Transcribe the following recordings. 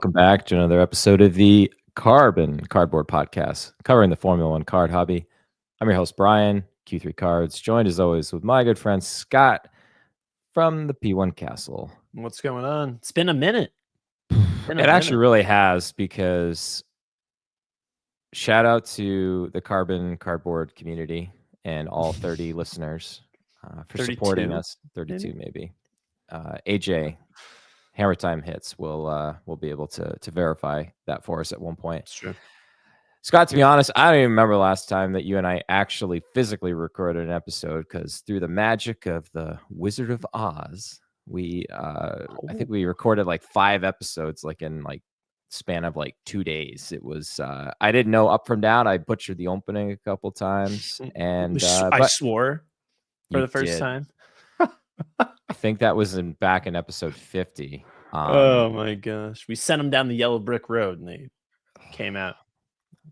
welcome back to another episode of the Cardboard Podcast, covering the Formula One card hobby. I'm your host, Brian, Q3 Cards, joined as always with my good friend Scott from the P1Castle. What's going on? It's been a minute. It actually really has, because shout out to the Cardboard community and all 30 listeners for 32? supporting us. 32 maybe. AJ, Hammer Time Hits will be able to verify that for us at one point. That's true. Scott, to be honest, I don't even remember the last time that you and I actually physically recorded an episode, because through the magic of the Wizard of Oz, we I think we recorded like 5 episodes in span of 2 days. It was I didn't know up from down. I butchered the opening a couple times, and I swore for the first time. I think that was back in episode 50. Oh my gosh, we sent them down the yellow brick road and they came out.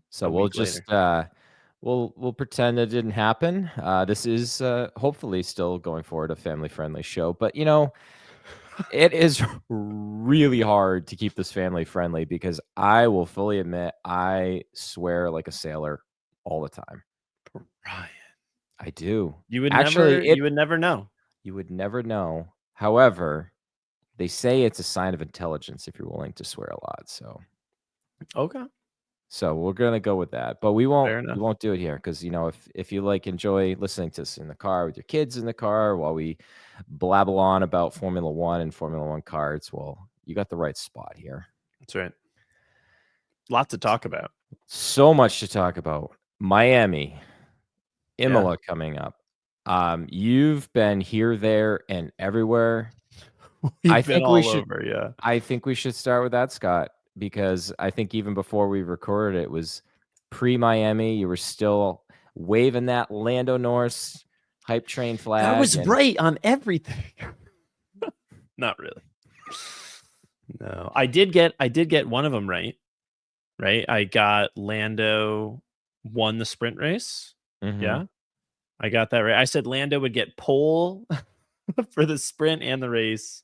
So we'll just we'll pretend it didn't happen. This is hopefully still going forward a family-friendly show, but it is really hard to keep this family-friendly, because I will fully admit I swear like a sailor all the time. Brian, I do. You would you would never know. You would never know. However, they say it's a sign of intelligence if you're willing to swear a lot. So okay. So we're gonna go with that, but we won't do it here, because if you enjoy listening to us in the car with your kids in the car while we blabble on about Formula One and Formula One cards, well, you got the right spot here. That's right. Lots to talk about. So much to talk about. Miami, Imola coming up. You've been here, there, and everywhere. I think we should start with that, Scott, because I think even before we recorded it was pre-Miami. You were still waving that Lando Norris hype train flag. I was right on everything. Not really. No, I did get one of them right. Right, I got Lando won the sprint race. Mm-hmm. Yeah, I got that right. I said Lando would get pole for the sprint and the race,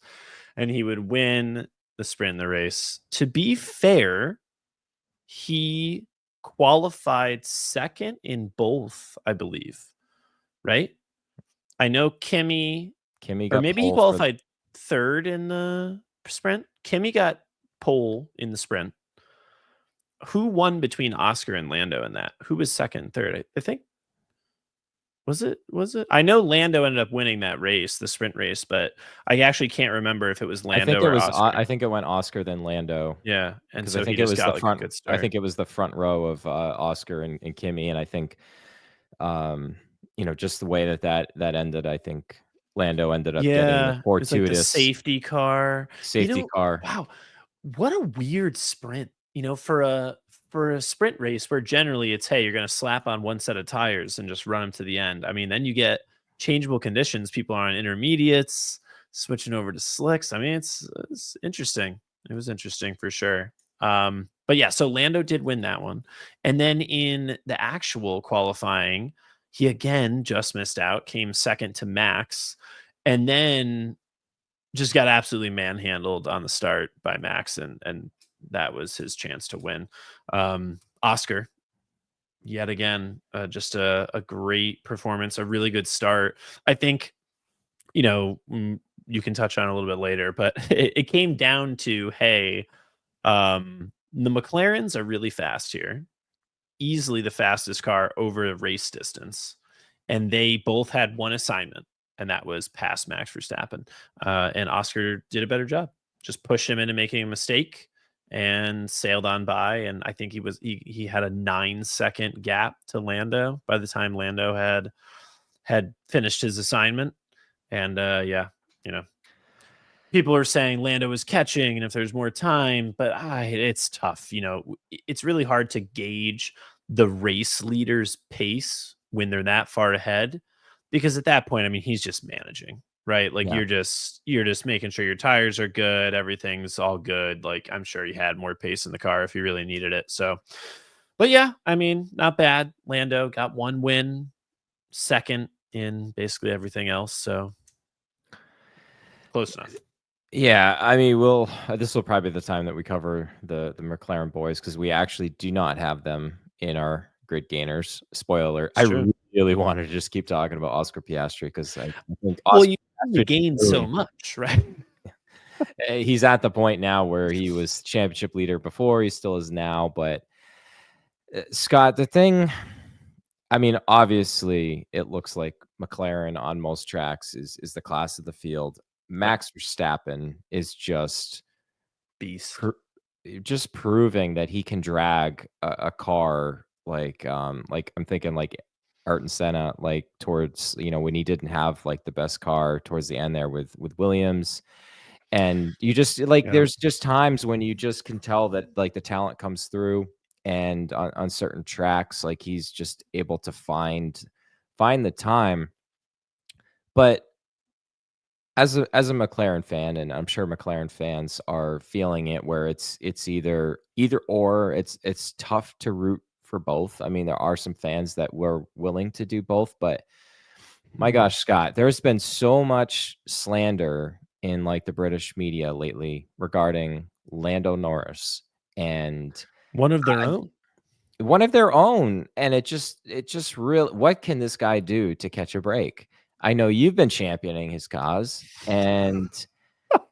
and he would win the sprint and the race. To be fair, he qualified second in both, I believe. Right? I know Kimi got, or maybe he qualified third in the sprint. Kimi got pole in the sprint. Who won between Oscar and Lando in that? Who was second and third? I think. Was it? I know Lando ended up winning that race, the sprint race, but I actually can't remember if it was Lando or Oscar. I think it went Oscar then Lando. Yeah, and so I think it was the front. I think it was the front row of Oscar and Kimi, and I think, just the way that ended, I think Lando ended up getting the fortuitous safety car. car. Wow, what a weird sprint! For a sprint race where generally it's, hey, you're going to slap on one set of tires and just run them to the end. I mean, then you get changeable conditions. People are on intermediates, switching over to slicks. I mean, it's interesting. It was interesting for sure. But yeah, so Lando did win that one. And then in the actual qualifying, he again just missed out, came second to Max, and then just got absolutely manhandled on the start by Max, and that was his chance to win. Oscar, yet again, just a great performance, a really good start. I think, you can touch on it a little bit later, but it came down to, hey, the McLarens are really fast here, easily the fastest car over race distance, and they both had one assignment, and that was pass Max Verstappen. And Oscar did a better job, just pushed him into making a mistake and sailed on by. And I think he had a 9-second gap to Lando by the time Lando had finished his assignment. And people are saying Lando was catching and if there's more time, but it's tough. It's really hard to gauge the race leader's pace when they're that far ahead, because at that point, I mean, he's just managing. Right. You're just making sure your tires are good. Everything's all good. I'm sure he had more pace in the car if he really needed it. So, but yeah, I mean, not bad. Lando got one win, second in basically everything else. So close enough. Yeah, I mean, this will probably be the time that we cover the McLaren boys because we actually do not have them in our grid gainers. Spoiler: It's I true. really wanted to just keep talking about Oscar Piastri because I think Well, Oscar you only Piastri gain so much, right? he's at the point now where he was championship leader before, he still is now. But Scott, the thing, I mean, obviously, it looks like McLaren on most tracks is the class of the field. Yep. Max Verstappen is just Beast. just proving that he can drag a car like I'm thinking like Ayrton Senna, like towards, when he didn't have like the best car towards the end there with Williams. And you just like, Yeah. there's just times when you just can tell that like the talent comes through, and on certain tracks, like he's just able to find the time. But as a McLaren fan, and I'm sure McLaren fans are feeling it, where it's either or. It's tough to root for both. I mean, there are some fans that were willing to do both, but my gosh, Scott, there's been so much slander in like the British media lately regarding Lando Norris, and One of their own. one of their own. And it just real, what can this guy do to catch a break? I know you've been championing his cause, and the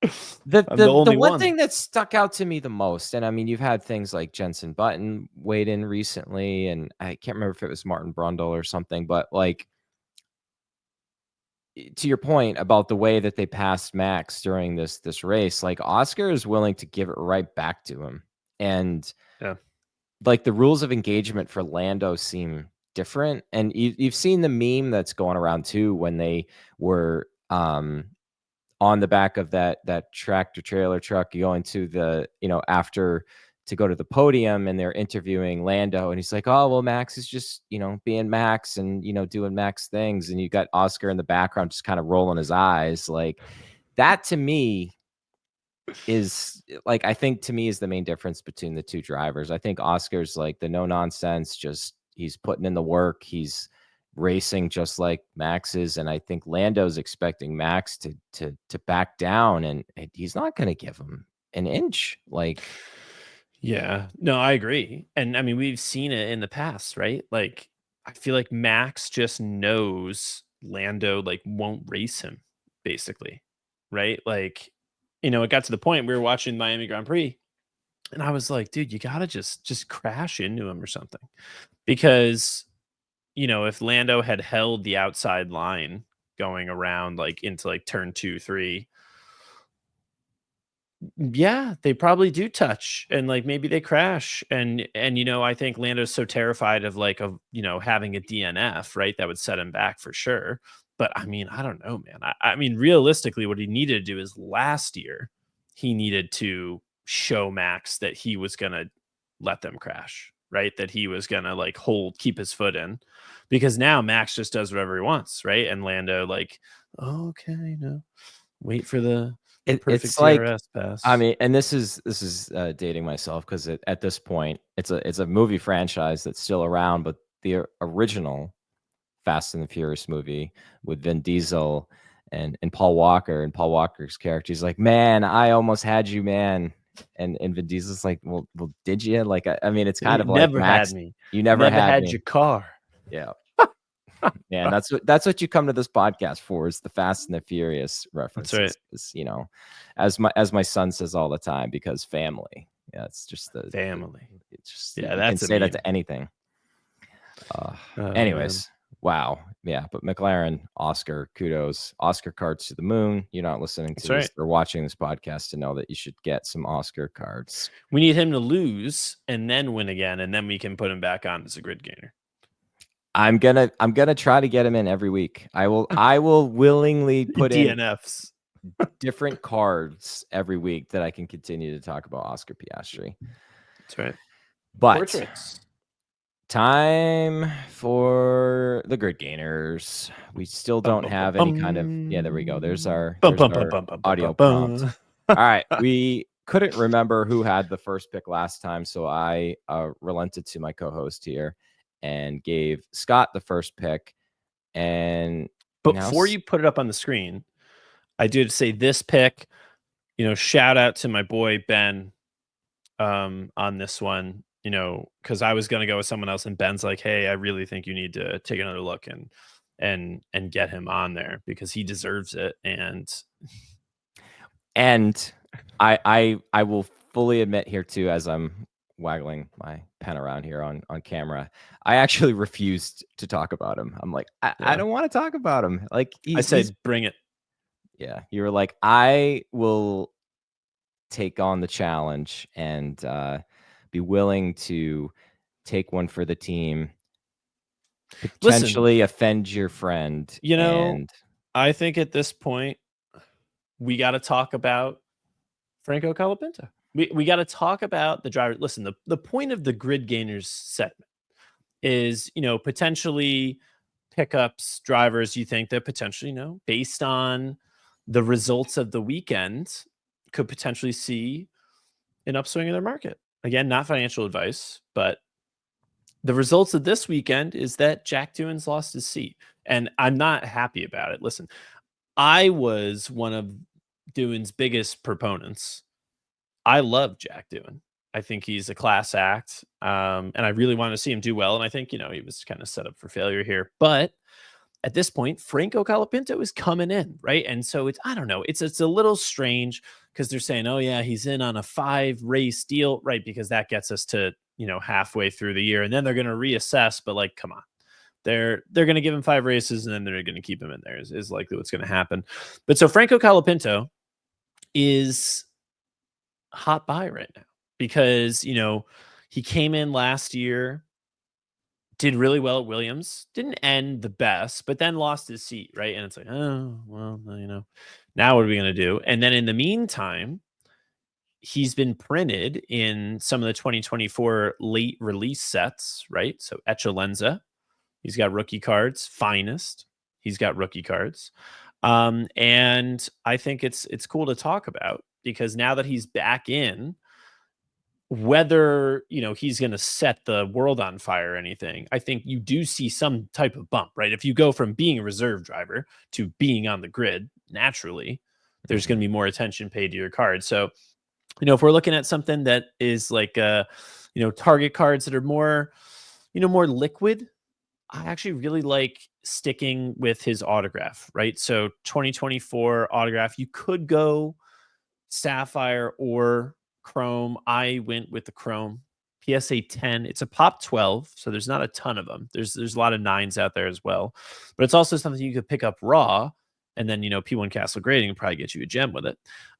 I'm the the the only one one. thing that stuck out to me the most, and I mean, you've had things like Jenson Button weighed in recently, and I can't remember if it was Martin Brundle or something, but like, to your point about the way that they passed Max during this race, like Oscar is willing to give it right back to him. And Yeah. like the rules of engagement for Lando seem different. And you've seen the meme that's going around too, when they were on the back of that tractor trailer truck going to the, after to go to the podium, and they're interviewing Lando, and he's like, oh, well, Max is just, being Max, and, doing Max things. And you got Oscar in the background just kind of rolling his eyes. Like, that to me is like, I think to me is the main difference between the two drivers. I think Oscar's like the no nonsense, just he's putting in the work, he's racing just like Max is. And I think Lando's expecting Max to back down, and he's not going to give him an inch. Like, Yeah. No, I agree. And I mean, we've seen it in the past, right? Like, I feel like Max just knows Lando like won't race him, basically. Right? Like, it got to the point we were watching Miami Grand Prix, and I was like, dude, you gotta just crash into him or something. Because, if Lando had held the outside line going around like into like turn 2, 3, yeah, they probably do touch, and like maybe they crash. And I think Lando's so terrified of like having a DNF, right? That would set him back for sure. But I mean, I don't know, man. I mean, realistically, what he needed to do is last year, he needed to show Max that he was gonna let them crash, right? That he was gonna like keep his foot in. Because now Max just does whatever he wants, right? And Lando, like, "Oh, okay, no, wait for the perfect it's like, DRS I pass." mean, and this is dating myself, because at this point it's a movie franchise that's still around, but the original Fast and the Furious movie with Vin Diesel and Paul Walker, and Paul Walker's character, he's like, "Man, I almost had you, man." And Vin Diesel's like, well, did you? Like, I mean, it's kind You of like, never had Max, me. you never Never had had me. your car. Yeah. Man, that's what you come to this podcast for, is the Fast and the Furious That's right. references. Is, as my son says all the time, because family. Yeah, it's just Family. it's just, Yeah, you can that's a say that meme. to anything. Oh, man. Anyways, wow. Yeah, but McLaren, Oscar, kudos. Oscar cards to the moon. You're not listening to That's this right. or watching this podcast to know that you should get some Oscar cards. We need him to lose and then win again, and then we can put him back on as a grid gainer. I'm gonna try to get him in every week. I will willingly put in DNFs. different cards every week that I can continue to talk about Oscar Piastri. That's right. But Portraits. time for the grid gainers. We still Bum, don't bum, bum, have any kind of, yeah, there we go. There's bum. our Bum, there's bum, bum, our bum, bum, bum, audio bum, prompt. bum. All right, we couldn't remember who had the first pick last time, so I relented to my co-host here and gave Scott the first pick. And Before you put it up on the screen, I did say this pick, shout out to my boy Ben on this one, because I was going to go with someone else and Ben's like, hey, I really think you need to take another look and get him on there because he deserves it. And I will fully admit here too, as I'm waggling my pen around here on camera, I actually refused to talk about him. I'm like, I don't want to talk about him. Like I said, bring it. Yeah, you were like, I will take on the challenge and be willing to take one for the team, potentially offend your friend. And I think at this point we got to talk about Franco Colapinto. We got to talk about the driver. Listen, the point of the Grid Gainers segment is, potentially pickups, drivers you think that potentially, based on the results of the weekend, could potentially see an upswing in their market. Again, not financial advice, but the results of this weekend is that Jack Doohan's lost his seat. And I'm not happy about it. Listen, I was one of Doohan's biggest proponents. I love Jack Doohan. I think he's a class act. And I really want to see him do well. And I think, he was kind of set up for failure here. But at this point, Franco Colapinto is coming in, right? And so I don't know, it's a little strange because they're saying, oh yeah, he's in on a 5-race deal, right? Because that gets us to, halfway through the year, and then they're going to reassess. But like, come on, they're going to give him 5 races, and then they're going to keep him in there. Is likely what's going to happen. But so Franco Colapinto is hot buy right now because he came in last year, did really well at Williams, didn't end the best, but then lost his seat, right? And it's like, oh, well, now what are we going to do? And then in the meantime, he's been printed in some of the 2024 late release sets, right? So Echelenza, he's got rookie cards. Finest, he's got rookie cards. And I think it's cool to talk about because now that he's back in, whether he's going to set the world on fire or anything, I think you do see some type of bump, right? If you go from being a reserve driver to being on the grid, naturally there's going to be more attention paid to your card. So if we're looking at something that is like target cards that are more more liquid, I actually really like sticking with his autograph, right? So 2024 autograph, you could go sapphire or chrome. I went with the chrome. PSA 10. It's a pop 12, so there's not a ton of them. There's a lot of 9s out there as well, but it's also something you could pick up raw, and then P1Castle grading and probably get you a gem with it.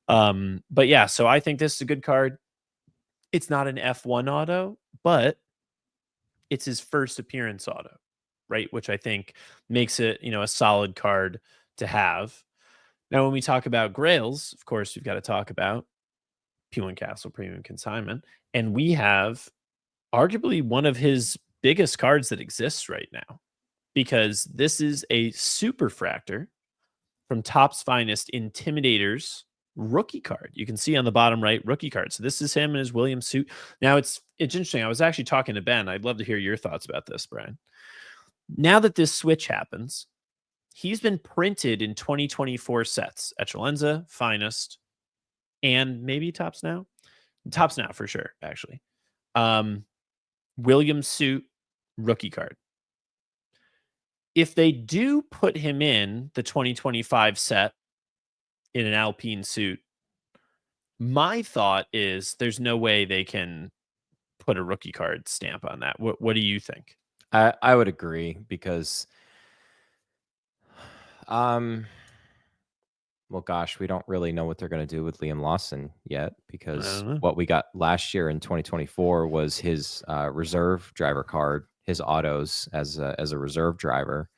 But yeah, so I think this is a good card. It's not an F1 auto, but it's his first appearance auto, right? Which I think makes it a solid card to have. Now, when we talk about grails, of course, we've got to talk about P1Castle Premium Consignment. And we have arguably one of his biggest cards that exists right now, because this is a Superfractor from Topps Finest Intimidators rookie card. You can see on the bottom right, rookie card. So this is him in his Williams suit. Now, it's interesting. I was actually talking to Ben. I'd love to hear your thoughts about this, Brian. Now that this switch happens, he's been printed in 2024 sets. Echelenza, Finest, and maybe Topps Now. Topps Now for sure, actually. Williams suit, rookie card. If they do put him in the 2025 set in an Alpine suit, my thought is there's no way they can put a rookie card stamp on that. What do you think? I would agree because well, gosh, we don't really know what they're going to do with Liam Lawson yet, because what we got last year in 2024 was his reserve driver card, his autos as a reserve driver.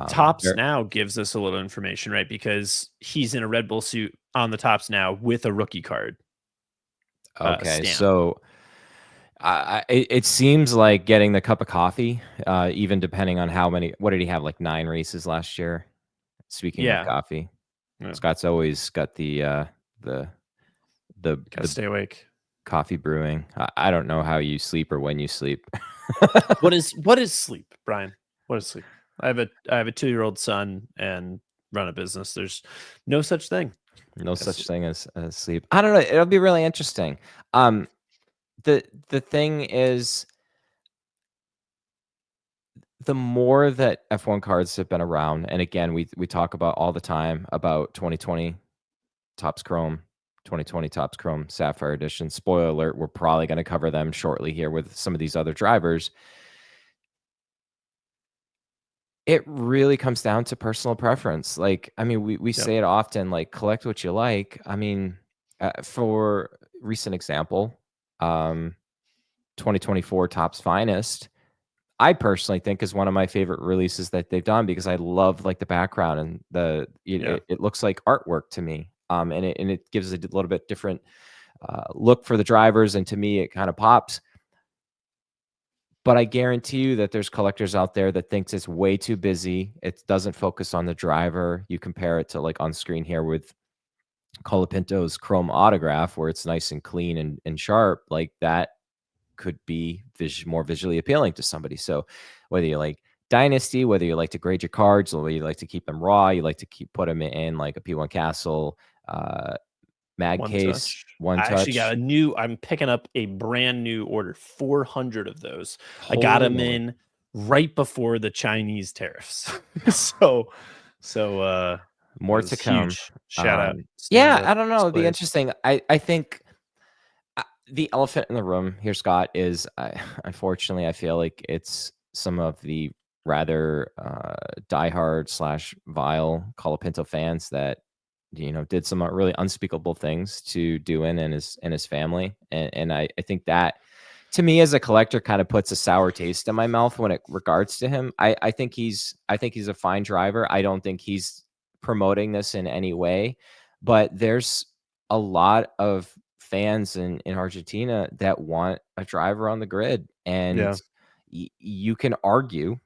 Topps Now gives us a little information, right? Because he's in a Red Bull suit on the Topps Now with a rookie card. Okay, so it seems like getting the cup of coffee, even depending on how many. What did he have? Like 9 races last year. Speaking of coffee. Yeah. Scott's always got the stay awake coffee brewing. I don't know how you sleep or when you sleep. What is sleep, Brian? What is sleep? I have a 2-year-old son, and run a business. There's no such thing. No such thing as sleep. I don't know. It'll be really interesting. The thing is, the more that F1 cards have been around, and again, we talk about all the time about 2020 Topps Chrome, 2020 Topps Chrome Sapphire Edition. Spoiler alert, we're probably going to cover them shortly here with some of these other drivers. It really comes down to personal preference. Like, I mean, we say it often, like, collect what you like. I mean, for recent example, 2024 Topps Finest, I personally think is one of my favorite releases that they've done because I love like the background and it looks like artwork to me. And it gives a little bit different look for the drivers, and to me, it kind of pops. But I guarantee you that there's collectors out there that thinks it's way too busy. It doesn't focus on the driver. You compare it to like on screen here with Colapinto's Chrome Autograph, where it's nice and clean and sharp. Like that could be more visually appealing to somebody. So whether you like Dynasty, whether you like to grade your cards, or whether you like to keep them raw, you like to put them in like a P1Castle mag case, one touch. I actually got I'm picking up a brand new order, 400 of those. I got them in right before the Chinese tariffs. so more to come. Shout out. Yeah, I don't know. It'd be interesting. I think the elephant in the room here, Scott, is unfortunately, I feel like it's some of the rather diehard / vile Colapinto fans that did some really unspeakable things to Doohan and his family, and I think that, to me as a collector, kind of puts a sour taste in my mouth when it regards to him. I think he's a fine driver. I don't think he's promoting this in any way, but there's a lot of fans in Argentina that want a driver on the grid, and you can argue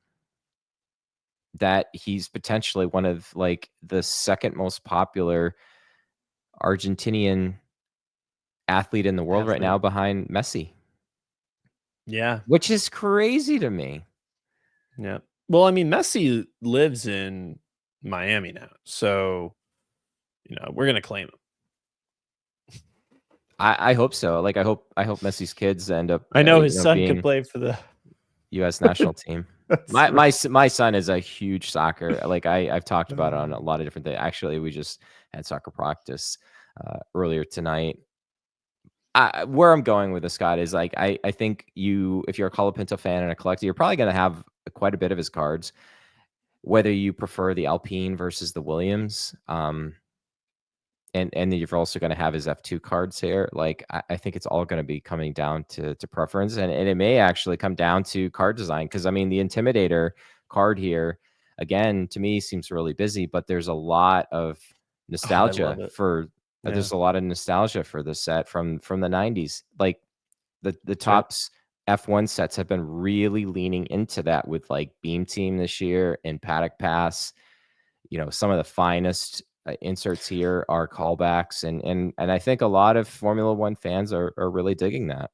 that he's potentially one of like the second most popular Argentinian athlete in the world right now, behind Messi. Yeah. Which is crazy to me. Yeah. Well, I mean, Messi lives in Miami now, so we're gonna claim him. I hope so. Like I hope Messi's kids end up. I know his son could play for the U.S. national team. My son is a huge soccer. Like I've talked about it on a lot of different things. Actually, we just had soccer practice earlier tonight. Where I'm going with this, Scott, is like I think if you're a Colapinto fan and a collector, you're probably going to have quite a bit of his cards, whether you prefer the Alpine versus the Williams. And then you're also going to have his F2 cards here. Like I think it's all going to be coming down to preference, and it may actually come down to card design, because I mean the Intimidator card here, again, to me seems really busy, but there's a lot of nostalgia there's a lot of nostalgia for this set from the 90s. Like the Topps F1 sets have been really leaning into that with like Beam Team this year and Paddock Pass. Some of the finest inserts here are callbacks, and I think a lot of Formula One fans are really digging that.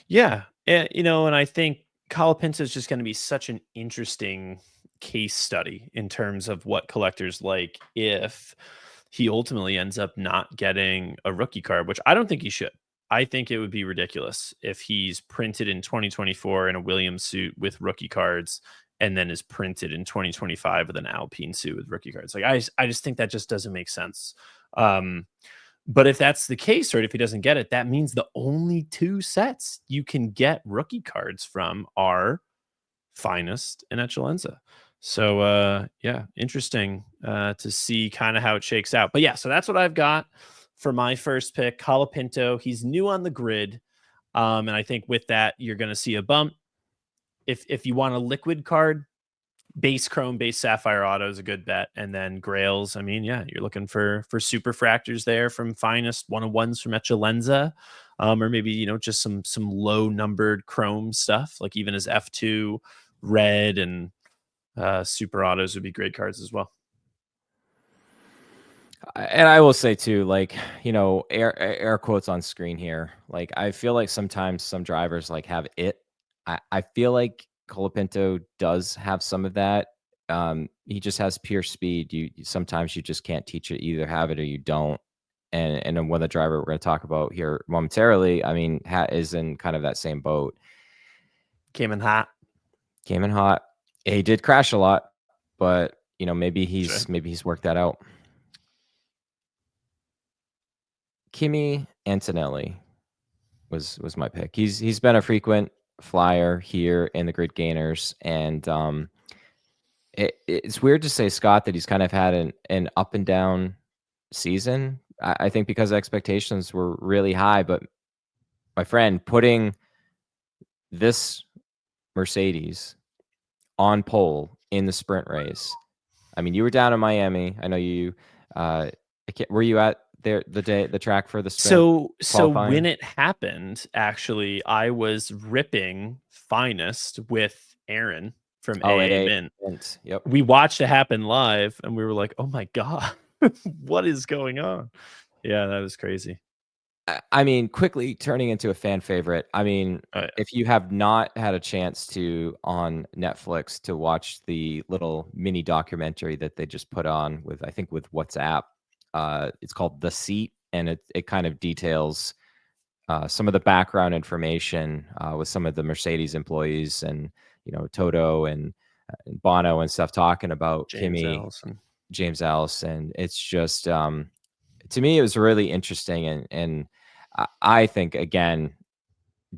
Yeah, and I think Colapinto is just going to be such an interesting case study in terms of what collectors like if he ultimately ends up not getting a rookie card, which I don't think he should. I think it would be ridiculous if he's printed in 2024 in a Williams suit with rookie cards and then is printed in 2025 with an Alpine suit with rookie cards. Like I just think that just doesn't make sense. But if that's the case, or if he doesn't get it, that means the only two sets you can get rookie cards from are Finest and Eccellenza. So yeah, interesting to see kind of how it shakes out. But yeah, so that's what I've got for my first pick, Colapinto. He's new on the grid. And I think with that, you're going to see a bump. If you want a liquid card, base Chrome, base Sapphire Auto is a good bet. And then Grails, I mean, yeah, you're looking for super fractors there from Finest, 101s from Eccellenza, or maybe, just some low numbered Chrome stuff, like even his F2 red and super autos would be great cards as well. And I will say too, like, air quotes on screen here. Like, I feel like sometimes some drivers like have it. I feel like Colapinto does have some of that. He just has pure speed. Sometimes you just can't teach it. You either have it or you don't. And then one of the driver we're going to talk about here momentarily, I mean, is in kind of that same boat. Came in hot. He did crash a lot, but maybe he's worked that out. Kimi Antonelli was my pick. He's been a frequent flyer here in the Grid Gainers, and it's weird to say, Scott, that he's kind of had an up and down season. I think because expectations were really high, but my friend, putting this Mercedes on pole in the sprint race. I mean, you were down in Miami. I know you. Were you at the track for the sprint? So when it happened, actually, I was ripping Finest with Aaron from AA Mint. Yep. We watched it happen live, and we were like, "Oh my god, what is going on?" Yeah, that was crazy. I mean, quickly turning into a fan favorite. I mean, if you have not had a chance to on Netflix to watch the little mini documentary that they just put on with WhatsApp, it's called The Seat, and it kind of details some of the background information with some of the Mercedes employees and Toto and Bono and stuff talking about James Allison. It's just to me, it was really interesting, and I think, again,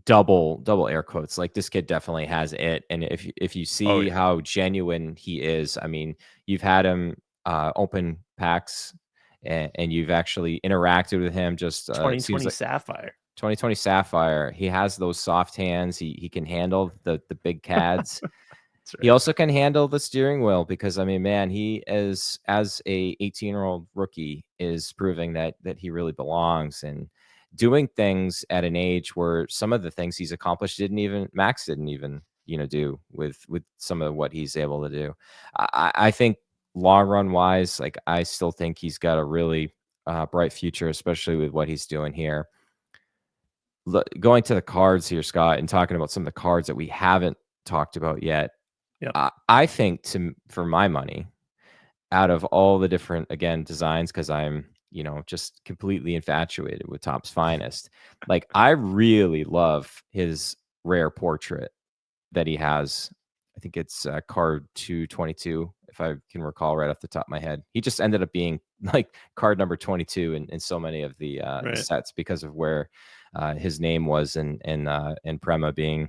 double air quotes, like, this kid definitely has it. And if you see how genuine he is, I mean, you've had him open packs, and you've actually interacted with him. Just 2020 Sapphire. 2020 Sapphire. He has those soft hands. He can handle the big cads. Right. He also can handle the steering wheel, because I mean, man, he is, as a 18-year-old rookie, is proving that he really belongs, and doing things at an age where some of the things he's accomplished Max didn't even do with some of what he's able to do. I think long run wise, like, I still think he's got a really bright future, especially with what he's doing here. Going to the cards here, Scott, and talking about some of the cards that we haven't talked about yet. Yep. I think, for my money, out of all the different, again, designs, because I'm just completely infatuated with Topps Finest. Like, I really love his rare portrait that he has. I think it's card 222, if I can recall right off the top of my head. He just ended up being like card number 22 in so many of the sets, because of where his name was, and Prema being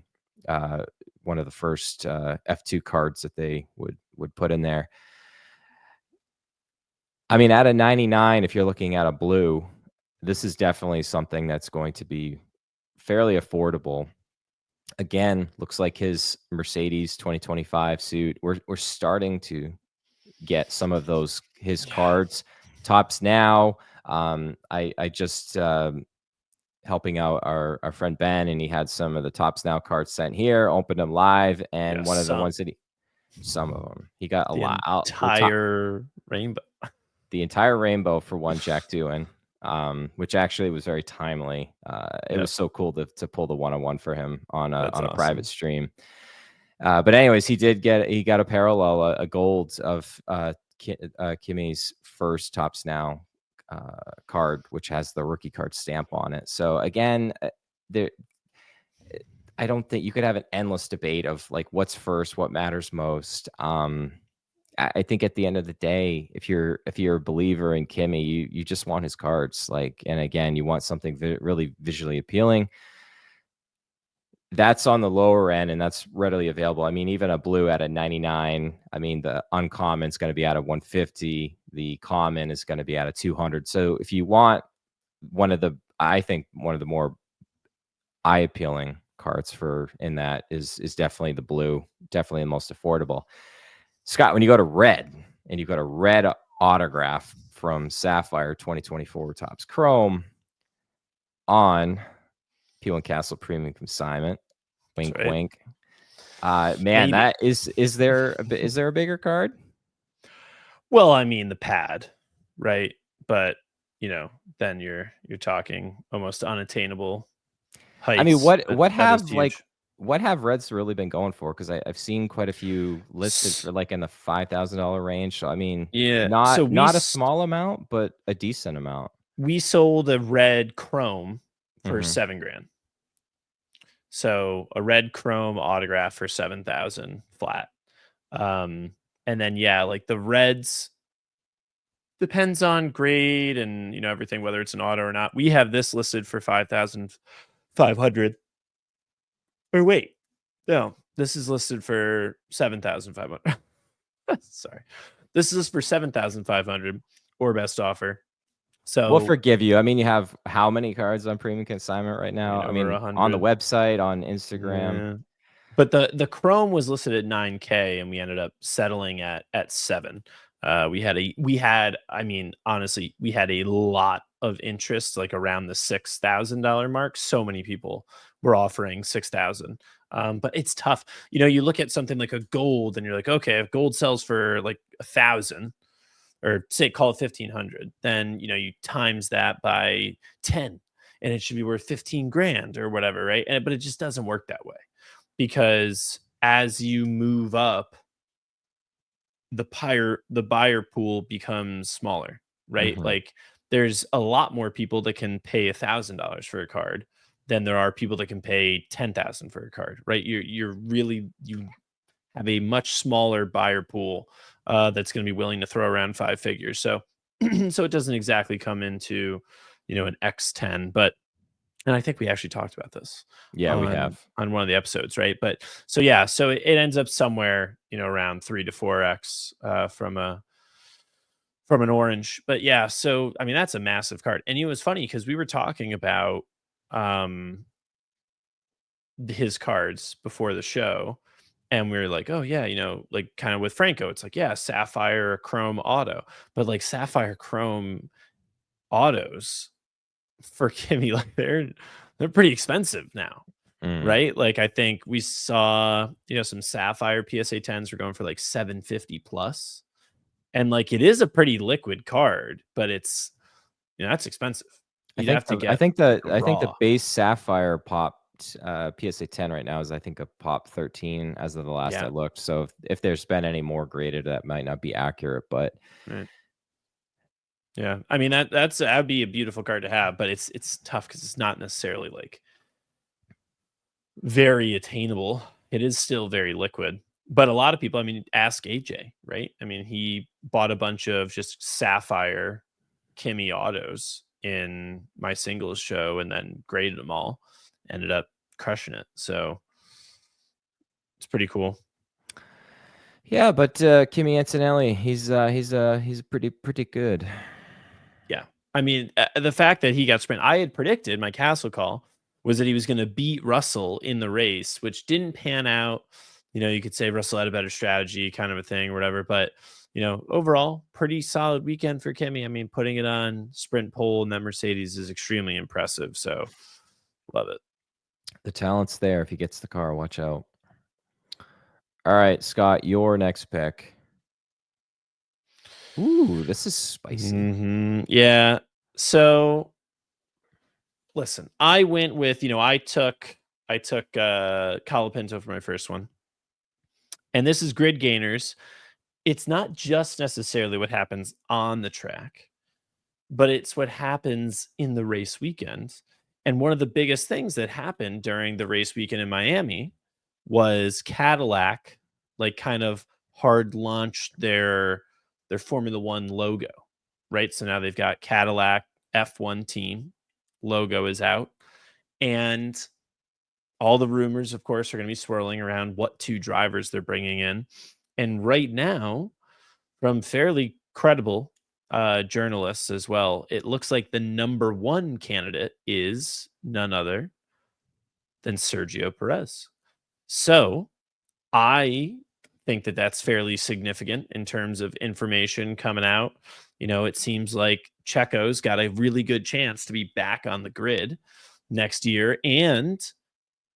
one of the first F2 cards that they would put in there. I mean, at a 99, if you're looking at a blue, this is definitely something that's going to be fairly affordable. Again, looks like his Mercedes 2025 suit. We're starting to get some of his cards. Topps Now. I just helping out our friend Ben, and he had some of the Topps Now cards sent here. Opened them live, and one of the ones that some of them he got a lot. Entire rainbow. The entire rainbow for one Jack Doohan, which actually was very timely. It was so cool to pull the 1-on-1 for him on a private stream. But anyways, he got a parallel, a gold of Kimi's first Topps Now card, which has the rookie card stamp on it. So again, I don't think you could have an endless debate of like what's first, what matters most. I think at the end of the day, if you're a believer in Kimi, you just want his cards. Like, and again, you want something really visually appealing. That's on the lower end, and that's readily available. I mean, even a blue at a 99. I mean, the uncommon is going to be at a 150. The common is going to be at a 200. So if you want I think one of the more eye appealing cards in that is definitely the blue, definitely the most affordable. Scott, when you go to red, and you've got a red autograph from Sapphire 2024 Topps Chrome on P1Castle Premium Consignment, wink, wink. Man, maybe. That is there a bigger card? Well, I mean, the pad, right? But then you're talking almost unattainable heights. I mean, what have like what have Reds really been going for? Because I've seen quite a few listed for like in the $5,000 range. So I mean, Yeah. So not a small amount, but a decent amount. we sold a red chrome for Mm-hmm. $7,000. So a red chrome autograph for 7,000 flat. And then yeah, like the reds depends on grade and everything, whether it's an auto or not. We have this listed for 5,500. Or wait, no, this is listed for 7,500. Sorry, this is for 7,500 or best offer. We'll So forgive you. I mean, you have how many cards on Premium Consignment right I now? mean, I over mean, on the 100. website, on Instagram. Yeah. But the Chrome was listed at 9K and we ended up settling at 7. I mean, honestly, we had a lot of interest like around the $6,000 mark. So many people were offering 6,000. But it's tough. You look at something like a gold and you're like, okay, if gold sells for like 1,000 or say call it 1,500, then you times that by 10 and it should be worth 15 grand or whatever, right? But it just doesn't work that way because as you move up, the buyer pool becomes smaller, right? Mm-hmm. Like there's a lot more people that can pay $1,000 for a card than there are people that can pay 10,000 for a card, right? You have a much smaller buyer pool that's going to be willing to throw around 5 figures. So so it doesn't exactly come into an X10, but and I think we actually talked about this Yeah, we on have. on one of the episodes, right? But so yeah, so it ends up somewhere, around 3 to 4x from an orange. But yeah, so I mean that's a massive card. And it was funny because we were talking about um his cards before the show. And we were like, oh yeah, like kind of with Franco, it's like, yeah, Sapphire Chrome auto. But like Sapphire Chrome autos for Kimmy, like they're pretty expensive now, Mm. right? Like I think we saw, some Sapphire PSA 10s were going for like 750 plus. And like it is a pretty liquid card, but it's that's expensive. You'd have to get like a I think the raw. base Sapphire pop PSA 10 right now is I think a pop 13 as of the last I Yeah. looked. So if there's been any more graded, that might not be accurate, but Right. Yeah. I mean that'd be a beautiful card to have, but it's tough because it's not necessarily like very attainable. It is still very liquid. But a lot of people, I mean, ask AJ, right? I mean, he bought a bunch of just Sapphire Kimmy autos in my singles show and then graded them all. Ended up crushing it. So it's pretty cool. yeah, but Kimi Antonelli, he's pretty good. Yeah. I mean, the fact that he got sprint, I had predicted my castle call was that he was going to beat Russell in the race, which didn't pan out. You could say Russell had a better strategy, kind of a thing, or whatever. But overall, pretty solid weekend for Kimmy. I mean, putting it on sprint pole and that Mercedes is extremely impressive. So love it. The talent's there. If he gets the car, watch out. All right, Scott, your next pick. Ooh, this is spicy. Yeah. So listen, I went with, I took Colapinto for my first one. And this is grid gainers. It's not just necessarily what happens on the track, but it's what happens in the race weekend. And one of the biggest things that happened during the race weekend in Miami was Cadillac, like kind of hard launched their Formula One logo, right? So now they've got Cadillac F1 team logo is out, and all the rumors, of course, are going to be swirling around what two drivers they're bringing in. And right now, from fairly credible journalists as well, it looks like the number one candidate is none other than Sergio Perez. So I think that that's fairly significant in terms of information coming out. It seems like Checo's got a really good chance to be back on the grid next year and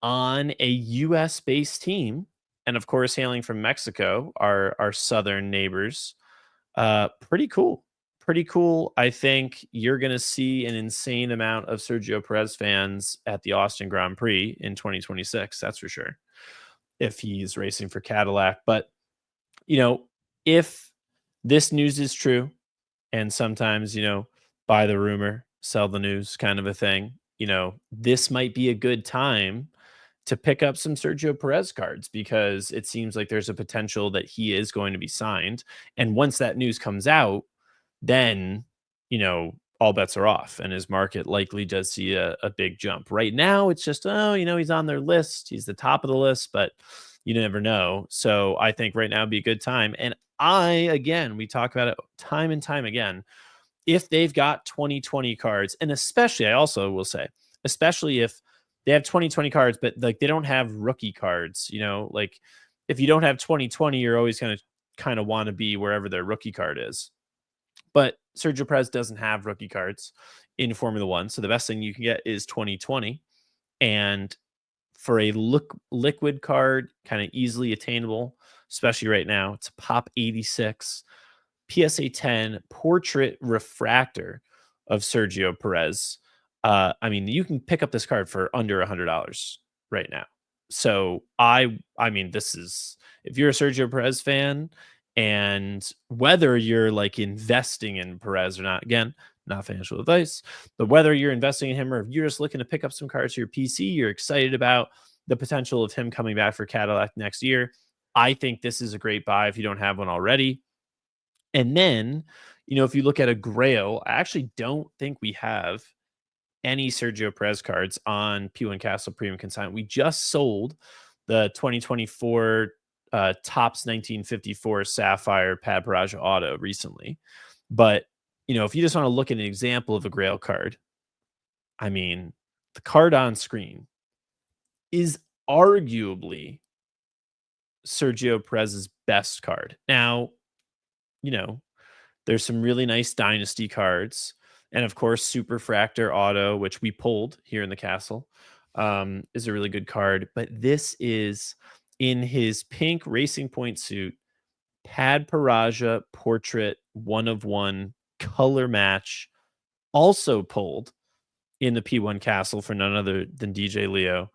on a US based team. And of course, hailing from Mexico, our southern neighbors. Pretty cool. pretty cool. I think you're going to see an insane amount of Sergio Perez fans at the Austin Grand Prix in 2026. That's for sure, if he's racing for Cadillac. But, if this news is true, and sometimes, buy the rumor, sell the news kind of a thing, this might be a good time to pick up some Sergio Perez cards, because it seems like there's a potential that he is going to be signed. And once that news comes out, then, all bets are off and his market likely does see a big jump. Right now, it's just, he's on their list. He's the top of the list, but you never know. So I think right now would be a good time. And again, we talk about it time and time again. If they've got 2020 cards, and especially, I also will say, especially if they have 2020 cards, but like they don't have rookie cards, like if you don't have 2020, you're always going to kind of want to be wherever their rookie card is. But Sergio Perez doesn't have rookie cards in Formula One. So the best thing you can get is 2020. And for a liquid card, kind of easily attainable, especially right now, it's a Pop 86 PSA 10 portrait refractor of Sergio Perez. You can pick up this card for under $100 right now. So this is, if you're a Sergio Perez fan, and whether you're like investing in Perez or not, again, not financial advice, but whether you're investing in him or if you're just looking to pick up some cards for your PC, you're excited about the potential of him coming back for Cadillac next year, I think this is a great buy if you don't have one already. And then, if you look at a Grail, I actually don't think we have any Sergio Perez cards on P1Castle Premium Consignment. We just sold the 2024 Topps 1954 Sapphire Pad Paraja Auto recently. But, if you just want to look at an example of a Grail card, the card on screen is arguably Sergio Perez's best card. Now, there's some really nice Dynasty cards. And of course, Superfractor Auto, which we pulled here in the castle, is a really good card. But this is in his pink Racing Point suit, Pad Paraja Portrait 1/1 color match, also pulled in the P1Castle for none other than DJ Leo.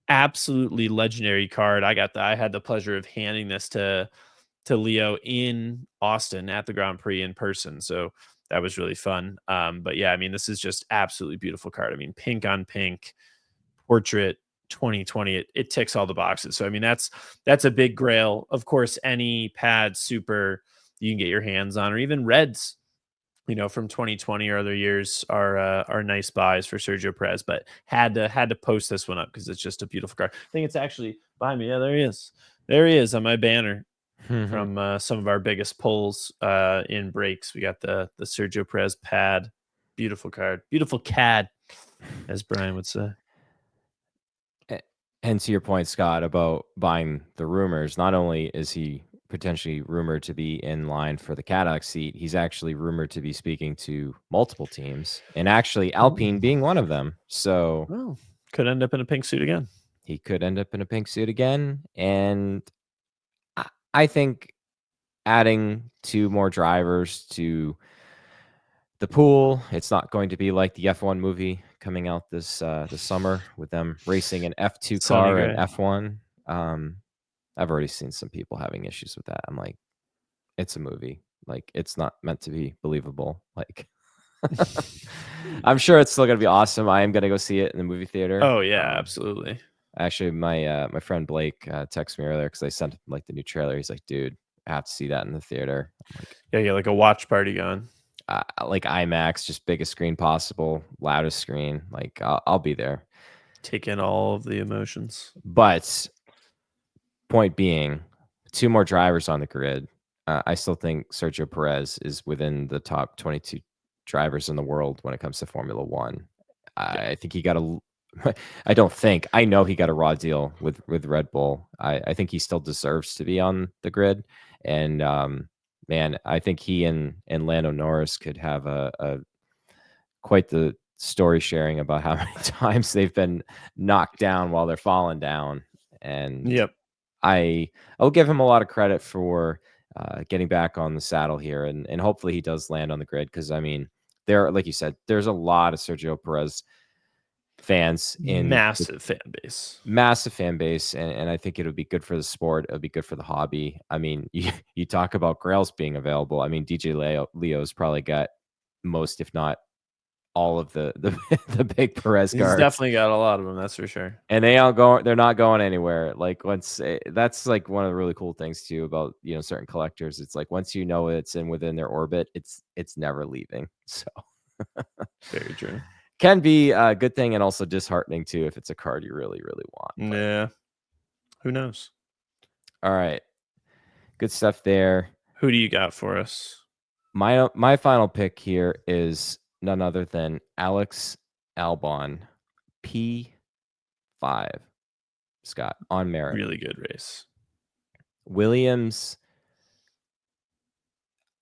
Absolutely legendary card. I had the pleasure of handing this to Leo in Austin at the Grand Prix in person. So that was really fun. But yeah, this is just absolutely beautiful card. Pink on pink portrait 2020. It ticks all the boxes. So that's a big Grail. Of course, any Pad Super you can get your hands on, or even reds, from 2020 or other years are nice buys for Sergio Perez. But had to post this one up because it's just a beautiful card. I think it's actually behind me. Yeah, there he is. There he is on my banner. From some of our biggest pulls in breaks. We got the Sergio Perez Pad. Beautiful card. Beautiful CAD, as Brian would say. And to your point, Scott, about buying the rumors, not only is he potentially rumored to be in line for the Cadillac seat, he's actually rumored to be speaking to multiple teams, and actually Alpine being one of them. So could end up in a pink suit again. He could end up in a pink suit again. And I think adding 2 more drivers to the pool, it's not going to be like the F1 movie coming out this summer with them racing an F2 car and F1. I've already seen some people having issues with that. I'm like, it's a movie. Like, it's not meant to be believable. Like, I'm sure it's still gonna be awesome. I am gonna go see it in the movie theater. Oh yeah, absolutely. Actually, my friend Blake texted me earlier because I sent him like the new trailer. He's like, dude, I have to see that in the theater. I'm like, yeah, like a watch party going. Like IMAX, just biggest screen possible, loudest screen. Like I'll be there. Take in all of the emotions. But point being, 2 more drivers on the grid. I still think Sergio Perez is within the top 22 drivers in the world when it comes to Formula One. I think he got I know he got a raw deal with Red Bull. I think he still deserves to be on the grid. And man, I think he and Lando Norris could have a quite the story sharing about how many times they've been knocked down while they're falling down. And yep, I'll give him a lot of credit for getting back on the saddle here, and hopefully he does land on the grid, because I mean, like you said, there's a lot of Sergio Perez fans massive fan base, and I think it'll be good for the sport. It'll be good for the hobby. I mean, you talk about grails being available. I mean, DJ Leo's probably got most, if not all, of the the big Perez cards. He's definitely got a lot of them, that's for sure. And they're not going anywhere. Like, once that's like one of the really cool things too about, certain collectors. It's like, once it's within their orbit, it's never leaving. So very true. Can be a good thing and also disheartening too if it's a card you really, really want. But yeah. Who knows? All right. Good stuff there. Who do you got for us? My final pick here is none other than Alex Albon, P5, Scott, on merit. Really good race. Williams.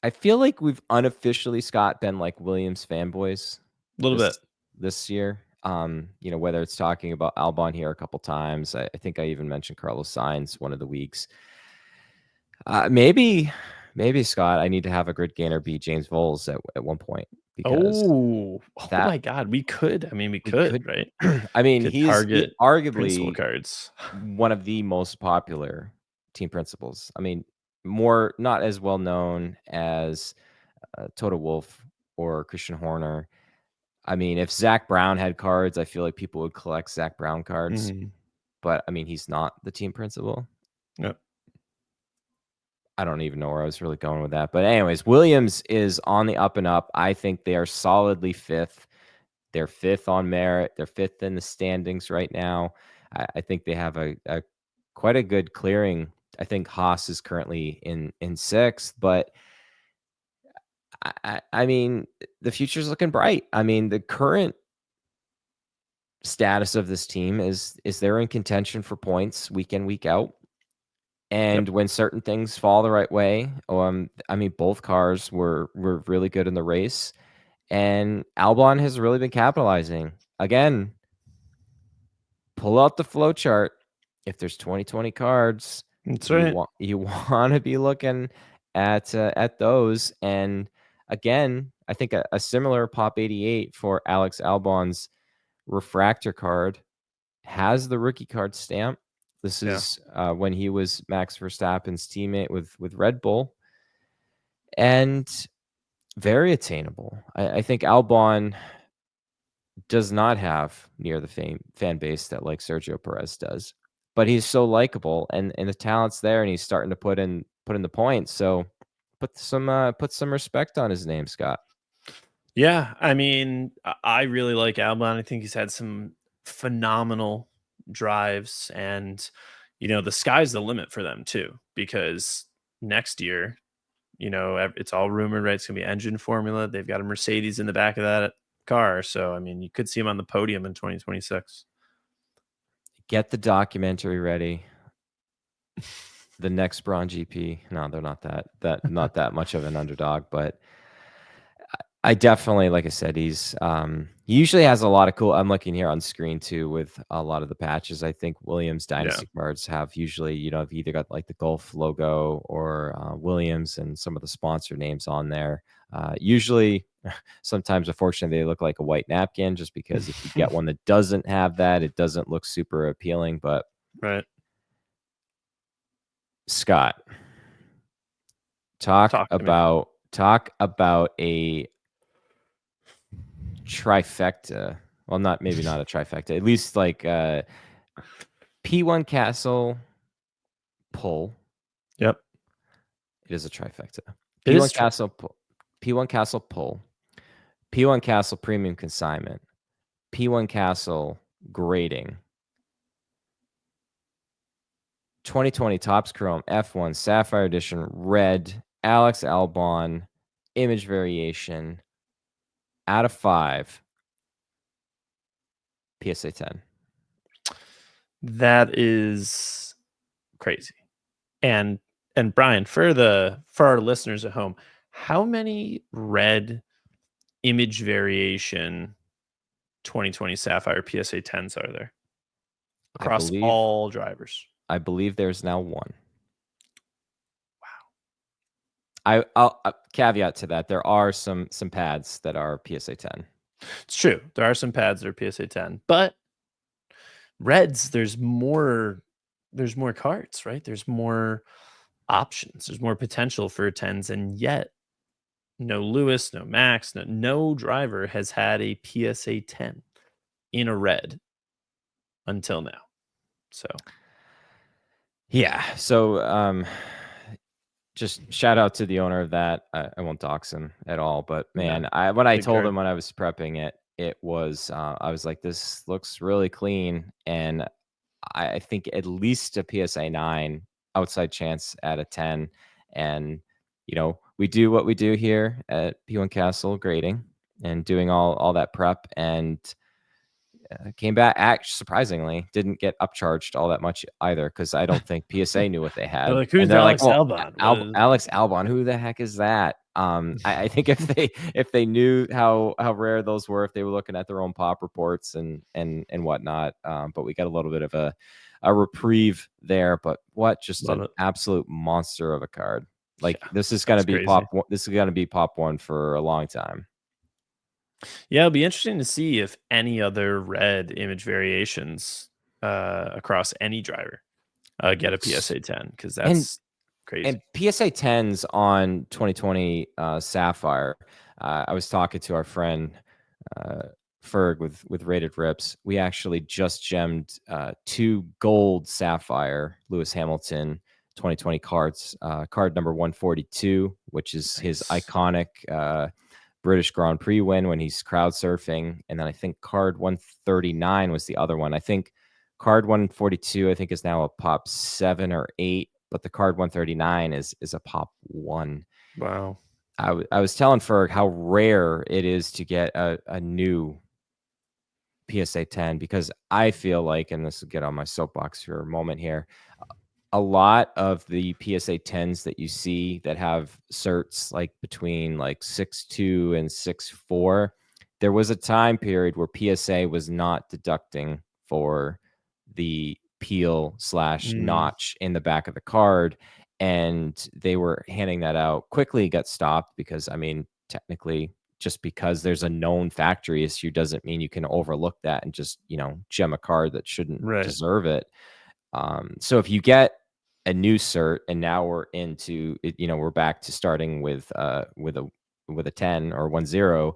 I feel like we've unofficially, Scott, been like Williams fanboys a little bit this year. Whether it's talking about Albon here a couple times. I think I even mentioned Carlos Sainz one of the weeks. Maybe Scott, I need to have a grid gainer be James Voles at one point, because oh my God, we could. I mean, we could, right? I mean, he's arguably principal cards, one of the most popular team principals. I mean, not as well known as Toto Wolff or Christian Horner. I mean, if Zach Brown had cards, I feel like people would collect Zach Brown cards. But I mean, he's not the team principal. Yep. I don't even know where I was really going with that. But anyways, Williams is on the up and up. I think they are solidly fifth. They're fifth on merit. They're fifth in the standings right now. I think they have a quite a good clearing. I think Haas is currently in sixth, but I mean, the future's looking bright. I mean, the current status of this team is they're in contention for points week in, week out. And when certain things fall the right way, I mean, both cars were really good in the race, and Albon has really been capitalizing. Again, pull out the flow chart. If there's 2020 cards, that's right. You want to be looking at those. And again, I think a similar Pop 88 for Alex Albon's refractor card has the rookie card stamp. This is when he was Max Verstappen's teammate with Red Bull, and very attainable. I think Albon does not have near the fan base that like Sergio Perez does, but he's so likable, and the talent's there, and he's starting to put in the points. So put some respect on his name, Scott. Yeah, I mean, I really like Albon. I think he's had some phenomenal drives, and the sky's the limit for them too, because next year, it's all rumored, right? It's gonna be engine formula. They've got a Mercedes in the back of that car, so I mean, you could see him on the podium in 2026. Get the documentary ready. The next Braun GP. No, they're not not that much of an underdog, but I definitely, like I said, he usually has a lot of cool. I'm looking here on screen too with a lot of the patches. I think Williams Dynasty cards have usually, have either got like the Gulf logo or Williams and some of the sponsor names on there. Usually, sometimes, unfortunately, they look like a white napkin, just because if you get one that doesn't have that, it doesn't look super appealing. But right, Scott, talk about a trifecta. Well, maybe not a trifecta, at least like P1Castle pull. Yep. It is a trifecta. P1Castle pull. P1Castle pull. P1Castle Premium Consignment. P1Castle grading. 2020 Topps Chrome F1 Sapphire Edition Red Alex Albon image variation out of 5. PSA 10. That is crazy. And Brian, for our listeners at home, how many red image variation 2020 Sapphire PSA 10s are there across all drivers? I believe there's now one. Wow. I'll caveat to that. There are some pads that are PSA 10. It's true. There are some pads that are PSA 10, but reds, there's more cards, right? There's more options. There's more potential for 10s, and yet no Lewis, no Max, no driver has had a PSA 10 in a red until now. So yeah. So just shout out to the owner of that. I won't dox him at all, but man, when I told him when I was prepping it, it was I was like, this looks really clean, and I think at least a PSA 9 outside chance at a 10. And we do what we do here at P1Castle grading and doing all that prep, and came back, surprisingly didn't get upcharged all that much either, because I don't think PSA knew what they had. They're like, who's and they're Alex like, well, Albon? Alex Albon, who the heck is that? I think if they knew how rare those were, if they were looking at their own pop reports and whatnot, but we got a little bit of a reprieve there. But just an absolute monster of a card. Like, this is going to be crazy. This is going to be pop one for a long time. Yeah, it'll be interesting to see if any other red image variations across any driver get a PSA 10, because that's crazy. And PSA 10s on 2020 Sapphire. I was talking to our friend Ferg with Rated Rips. We actually just gemmed 2 gold Sapphire Lewis Hamilton 2020 cards. Card number 142, which is his iconic British Grand Prix win when he's crowd surfing. And then I think card 139 was the other one. I think card 142, I think, is now a pop 7 or 8, but the card 139 is a pop 1. Wow. I was telling Ferg how rare it is to get a new PSA 10, because I feel like, and this will get on my soapbox for a moment here, a lot of the PSA 10s that you see that have certs like between like 6.2 and 6.4, there was a time period where PSA was not deducting for the peel / notch in the back of the card, and they were handing that out. Quickly got stopped, because I mean, technically, just because there's a known factory issue doesn't mean you can overlook that and just gem a card that shouldn't deserve it. So if you get a new cert, and now we're into it, we're back to starting with a 10 or 1.0,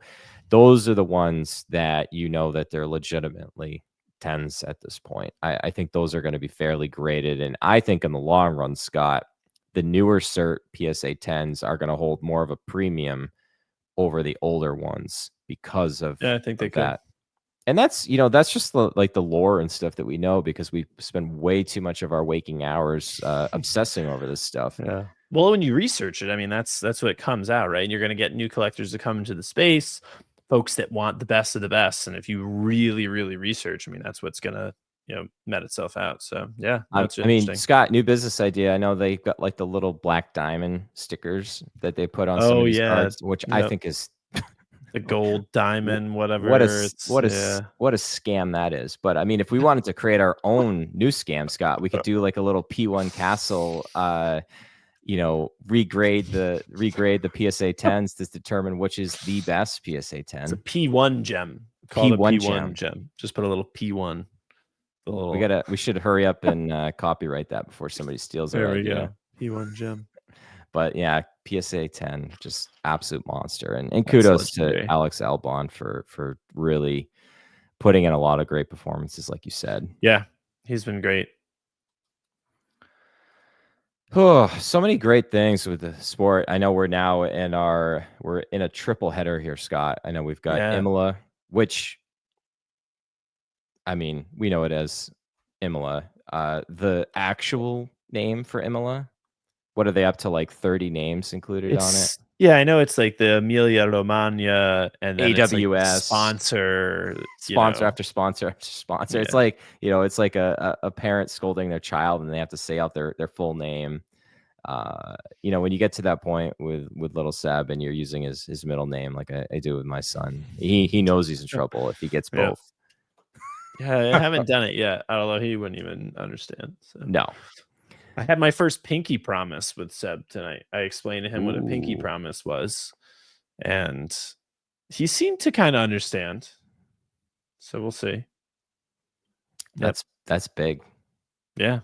those are the ones that that they're legitimately 10s at this point. I think those are going to be fairly graded, and I think in the long run, Scott, the newer cert PSA 10s are going to hold more of a premium over the older ones because of I think they that. And that's that's just the lore and stuff that we know, because we spend way too much of our waking hours obsessing over this stuff. Yeah. Well, when you research it, I mean, that's what comes out, right? And you're going to get new collectors to come into the space, folks that want the best of the best. And if you really, really research, I mean, that's what's going to met itself out. So yeah, that's I mean, Scott, new business idea. I know they've got like the little black diamond stickers that they put on some of these cards, which I think is the gold diamond, whatever. What a scam that is. But I mean, if we wanted to create our own new scam, Scott, we could do like a little P1Castle, regrade the PSA 10s to determine which is the best PSA 10. It's a P1 gem. P1 gem. Just put a little P1. We should hurry up and copyright that before somebody steals our idea. There we go. P1 gem. But yeah, PSA 10, just absolute monster. And kudos to Alex Albon for really putting in a lot of great performances, like you said. Yeah, he's been great. Oh, so many great things with the sport. I know we're now we're in a triple header here, Scott. I know we've got Imola, which, I mean, we know it as Imola. The actual name for Imola, what are they up to, like 30 names included on it? Yeah, I know it's like the Emilia Romagna, and then AWS, it's like sponsor after sponsor after sponsor. Yeah. It's like it's like a parent scolding their child, and they have to say out their full name. When you get to that point with little Seb, and you're using his middle name, like I do with my son, he knows he's in trouble if he gets both. Yeah, I haven't done it yet, although he wouldn't even understand. So. No. I had my first pinky promise with Seb tonight. I explained to him what a pinky Ooh. promise was, and he seemed to kind of understand. So we'll see. That's big. Yeah.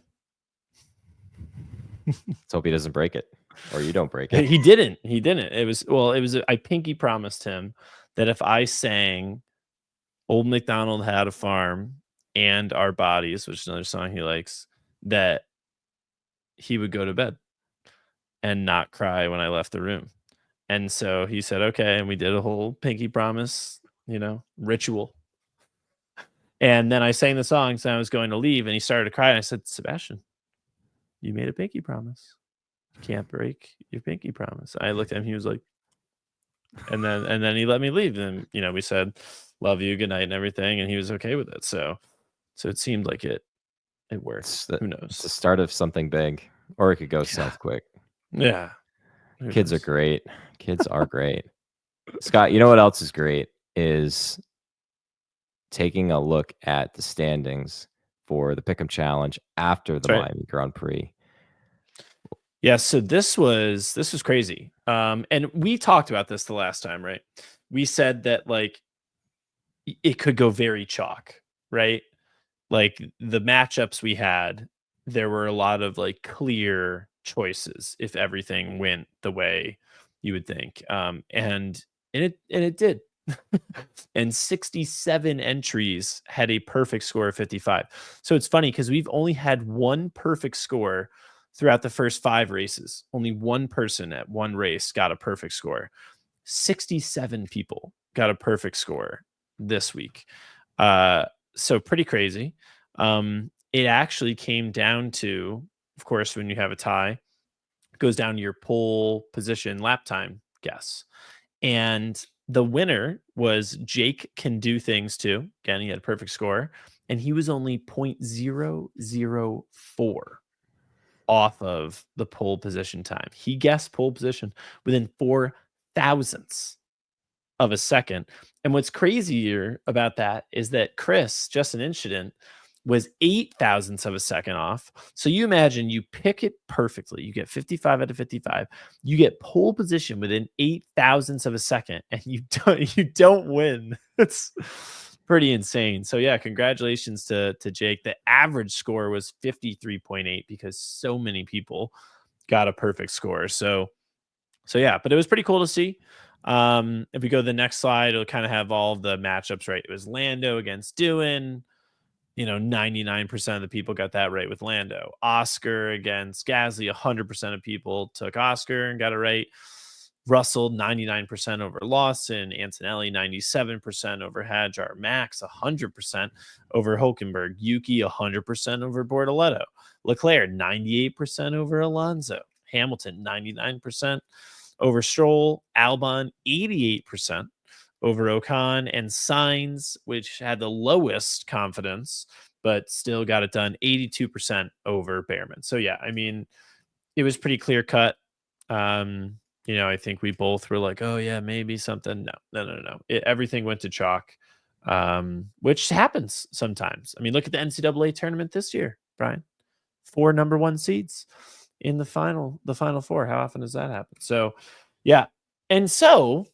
Let's hope he doesn't break it, or you don't break it. He didn't. It was I pinky promised him that if I sang Old MacDonald Had a Farm and Our Bodies, which is another song he likes, that he would go to bed and not cry when I left the room. And so he said, okay. And we did a whole pinky promise, ritual. And then I sang the songs and I was going to leave and he started to cry. And I said, Sebastian, you made a pinky promise. You can't break your pinky promise. I looked at him, he was like, and then he let me leave. And we said, love you, good night, and everything. And he was okay with it. So it seemed like it worked. Who knows? It's the start of something big, or it could go south quick. Yeah. Kids are great. Kids are great. Scott, you know what else is great is taking a look at the standings for the Pick 'em Challenge after the Miami Grand Prix. Yeah, so this was crazy. And we talked about this the last time, right? We said that like it could go very chalk, right? Like the matchups we had, there were a lot of like clear choices if everything went the way you would think. And it did. And 67 entries had a perfect score of 55. So it's funny because we've only had one perfect score throughout the first 5 races. Only one person at one race got a perfect score. 67 people got a perfect score this week. So pretty crazy. It actually came down to, of course, when you have a tie, it goes down to your pole position lap time guess. And the winner was Jake Can Do Things Too. Again, he had a perfect score, and he was only 0.004 off of the pole position time. He guessed pole position within 4 thousandths of a second. And what's crazier about that is that Chris, just an incident, was 8 thousandths of a second off. So you imagine you pick it perfectly. You get 55 out of 55. You get pole position within 8 thousandths of a second, and you don't win. It's pretty insane. So yeah, congratulations to Jake. The average score was 53.8 because so many people got a perfect score. So yeah, but it was pretty cool to see. If we go to the next slide, it'll kind of have all the matchups, right? It was Lando against Doohan. 99% of the people got that right with Lando. Oscar against Gasly, 100% of people took Oscar and got it right. Russell, 99% over Lawson. Antonelli, 97% over Hadjar. Max, 100% over Hulkenberg. Yuki, 100% over Bortoletto. Leclerc, 98% over Alonso. Hamilton, 99% over Stroll. Albon, 88% over Ocon, and Sainz, which had the lowest confidence, but still got it done, 82% over Behrman. So yeah, I mean, it was pretty clear cut. I think we both were like, oh yeah, maybe something. No. Everything went to chalk, which happens sometimes. I mean, look at the NCAA tournament this year, Brian. 4 number 1 seeds in the final 4. How often does that happen? So yeah. And so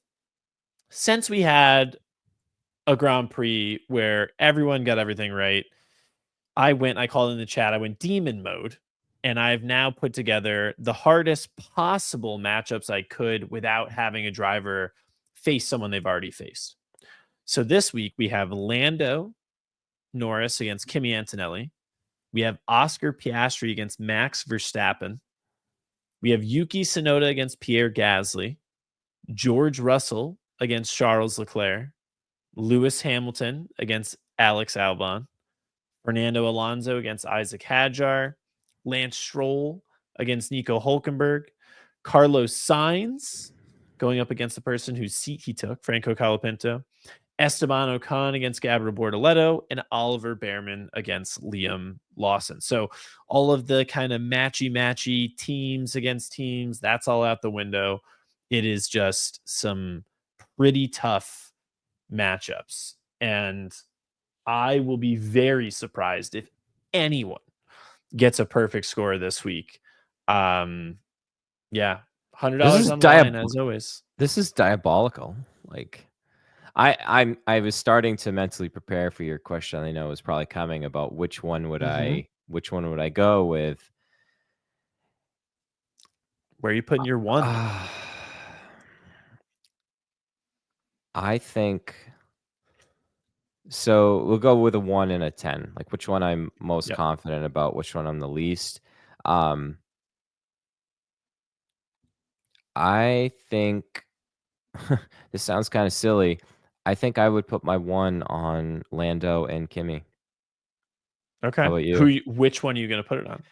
since we had a Grand Prix where everyone got everything right, I called in the chat, I went demon mode, and I've now put together the hardest possible matchups I could without having a driver face someone they've already faced. So this week we have Lando Norris against Kimi Antonelli. We have Oscar Piastri against Max Verstappen. We have Yuki Tsunoda against Pierre Gasly. George Russell against Charles Leclerc. Lewis Hamilton against Alex Albon. Fernando Alonso against Isaac Hadjar. Lance Stroll against Nico Hulkenberg. Carlos Sainz going up against the person whose seat he took, Franco Colapinto. Esteban Ocon against Gabriel Bortoletto, and Oliver Behrman against Liam Lawson. So all of the kind of matchy teams against teams, that's all out the window. It is just some pretty tough matchups. And I will be very surprised if anyone gets a perfect score this week. Yeah, $100 This is on the line as always. This is diabolical. Like, I was starting to mentally prepare for your question. I know it was probably coming about which one would I go with. Where are you putting your one? I think so. We'll go with a 1 and a 10. Like, which one I'm most confident about, which one I'm the least. I think this sounds kind of silly. I think I would put my 1 on Lando and Kimi. Okay. How about you? Which one are you gonna put it on?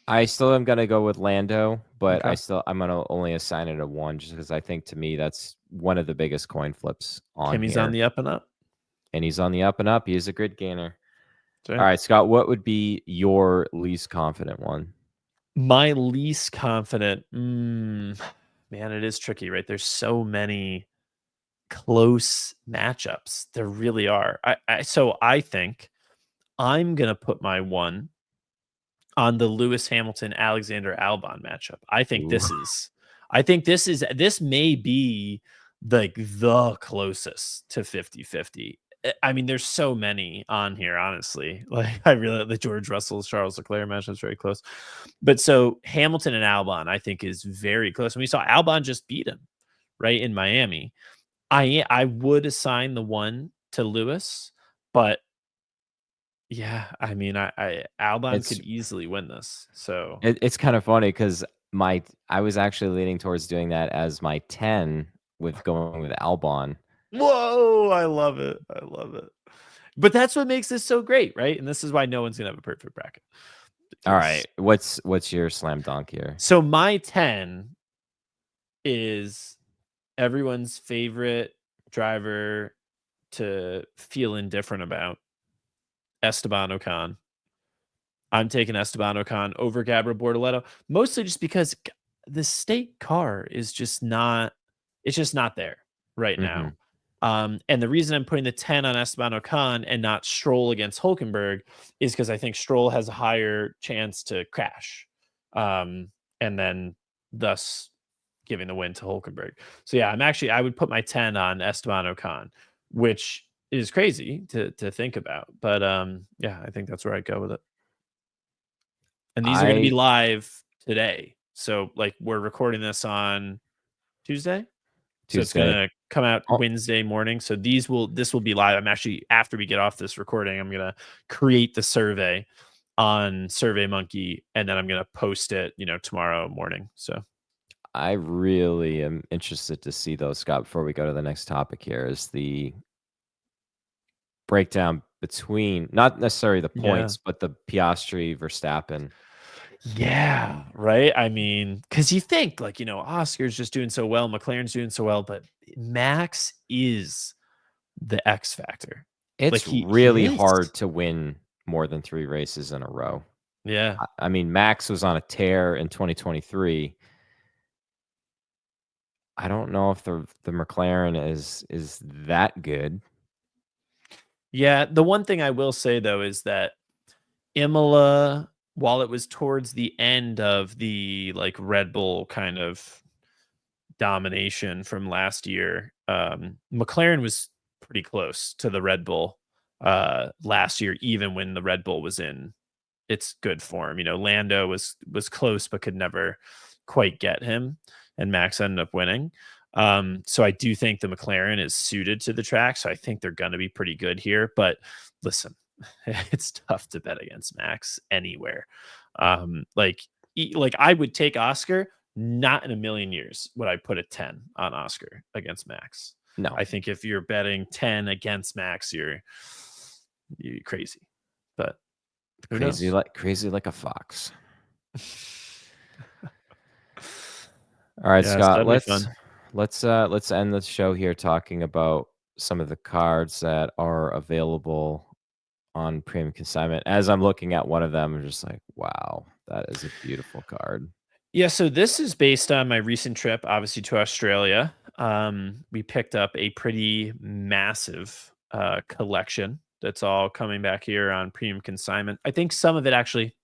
I still am gonna go with Lando, but Okay. I'm gonna only assign it a 1 just because I think to me that's one of the biggest coin flips on Kimi's on here. the up and up. And he's on the up and up. He is a grid gainer. Right. All right, Scott, what would be your least confident one? My least confident, man, it is tricky, right? There's so many close matchups. There really are. So I think I'm gonna put my one on the Lewis Hamilton Alexander Albon matchup. This may be like the closest to 50-50. I mean, there's so many on here, honestly. Like, I really, the George Russell Charles Leclerc matchup is very close. But so Hamilton and Albon, I think, is very close. And we saw Albon just beat him right in Miami. I would assign the one to Lewis, but yeah, I mean, Albon It's could easily win this. So it's kind of funny because I was actually leaning towards doing that as my 10 with going with Albon. whoa, I love it. I love it. But that's what makes this so great, right? And this is why no one's gonna have a perfect bracket. All right, what's your slam dunk here? So my 10 is everyone's favorite driver to feel indifferent about, Esteban Ocon. I'm taking Esteban Ocon over Gabriel Bortoleto, mostly just because the state car is just not, it's just not there right now. And the reason I'm putting the 10 on Esteban Ocon and not Stroll against Hulkenberg is because I think Stroll has a higher chance to crash. And then thus giving the win to Hulkenberg. So yeah, I would put my 10 on Esteban Ocon, which is crazy to think about. But yeah, I think that's where I'd go with it. And these are going to be live today. So like we're recording this on Tuesday. So it's going to come out Wednesday morning. So this will be live. I'm actually, after we get off this recording, I'm going to create the survey on SurveyMonkey and then I'm going to post it, tomorrow morning. So I really am interested to see those, Scott, before we go to the next topic here, is the breakdown between not necessarily the points, but the Piastri Verstappen. Yeah, right. I mean, because you think like, Oscar's just doing so well, McLaren's doing so well, but Max is the X factor. It's really hard to win more than 3 races in a row. Yeah. I mean, Max was on a tear in 2023. I don't know if the McLaren is that good. Yeah, the one thing I will say though is that Imola, while it was towards the end of the like Red Bull kind of domination from last year, McLaren was pretty close to the Red Bull last year, even when the Red Bull was in its good form. Lando was close but could never quite get him, and Max ended up winning. So I do think the McLaren is suited to the track. So I think they're going to be pretty good here. But listen, it's tough to bet against Max anywhere. Like I would take Oscar. Not in a million years would I put a 10 on Oscar against Max. No, I think if you're betting 10 against Max, you're crazy. But crazy like a fox. All right, yeah, Scott, so let's end the show here talking about some of the cards that are available on Premium Consignment. As I'm looking at one of them, I'm just like, wow, that is a beautiful card. Yeah, so this is based on my recent trip, obviously, to Australia. We picked up a pretty massive collection that's all coming back here on premium consignment. I think some of it actually,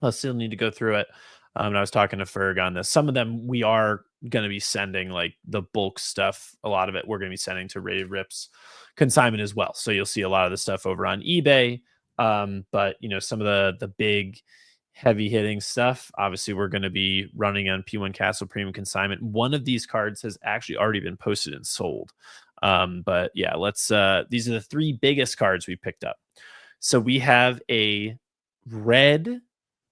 I'll still need to go through it. And I was talking to Ferg on this. Some of them we are going to be sending, like the bulk stuff. A lot of it we're going to be sending to Ray Rips consignment as well. So you'll see a lot of the stuff over on eBay. But some of the big heavy hitting stuff, obviously we're going to be running on P1Castle Premium Consignment. One of these cards has actually already been posted and sold. But yeah, these are the 3 biggest cards we picked up. So we have a red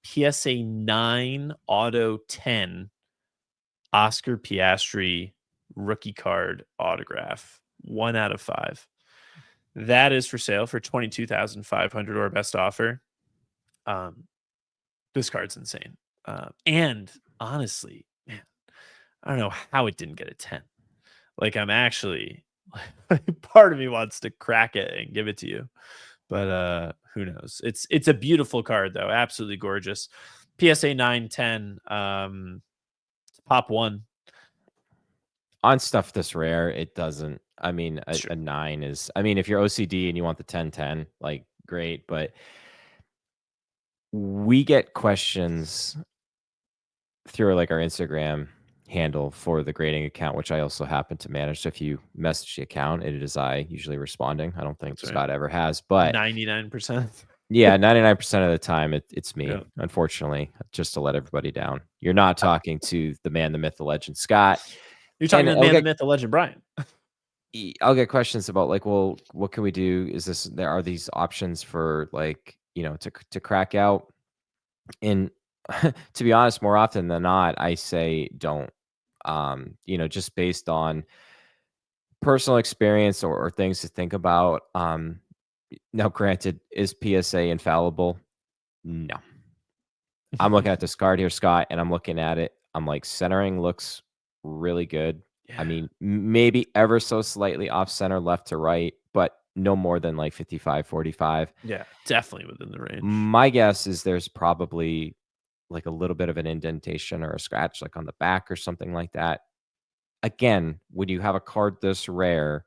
PSA 9 auto 10 Oscar Piastri rookie card autograph, 1 out of 5. That is for sale for $22,500 or best offer. This card's insane. And honestly, man, I don't know how it didn't get a 10. Like, I'm actually, part of me wants to crack it and give it to you. But who knows? It's a beautiful card though, absolutely gorgeous. PSA 910, pop 1 on stuff this rare. It doesn't. I mean, a 9 is. I mean, if you're OCD and you want the 1010, like great. But we get questions through like our Instagram handle for the grading account, which I also happen to manage. So if you message the account, it is I usually responding. I don't think Scott ever has, but 99%. Yeah, 99% of the time it's me, unfortunately, just to let everybody down. You're not talking to the man, the myth, the legend, Scott. You're talking to the man, the myth, the legend, Bryan. I'll get questions about like, well, what can we do? There are these options for like, to crack out? And to be honest, more often than not, I say don't. Just based on personal experience or things to think about. Now, granted, is PSA infallible? No. I'm looking at this card here, Scott, and I'm looking at it. I'm like, centering looks really good. Yeah. I mean, maybe ever so slightly off center left to right, but no more than like 55, 45. Yeah, definitely within the range. My guess is there's probably like a little bit of an indentation or a scratch like on the back or something like that. Again, when you have a card this rare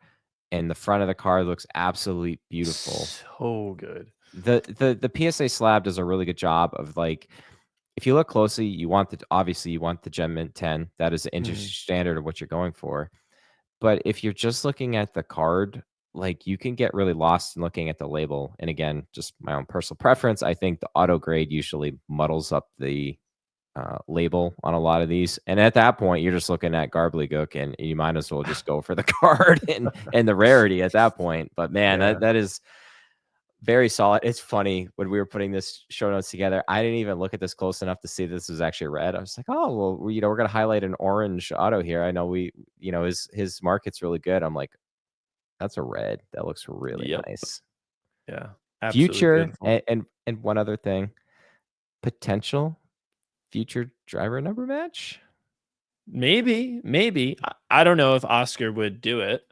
and the front of the card looks absolutely beautiful. So good. The PSA slab does a really good job of like, if you look closely, obviously you want the Gem Mint 10. That is the industry standard of what you're going for. But if you're just looking at the card, like you can get really lost in looking at the label. And again, just my own personal preference, I think the auto grade usually muddles up the label on a lot of these. And at that point, you're just looking at gobbledygook, and you might as well just go for the card and the rarity at that point. But man, that is very solid. It's funny, when we were putting this show notes together, I didn't even look at this close enough to see this was actually red. I was like, oh, well, we're going to highlight an orange auto here. I know his market's really good. I'm like, that's a red. That looks really nice. Yeah. Future, and one other thing, potential future driver number match. Maybe. I don't know if Oscar would do it.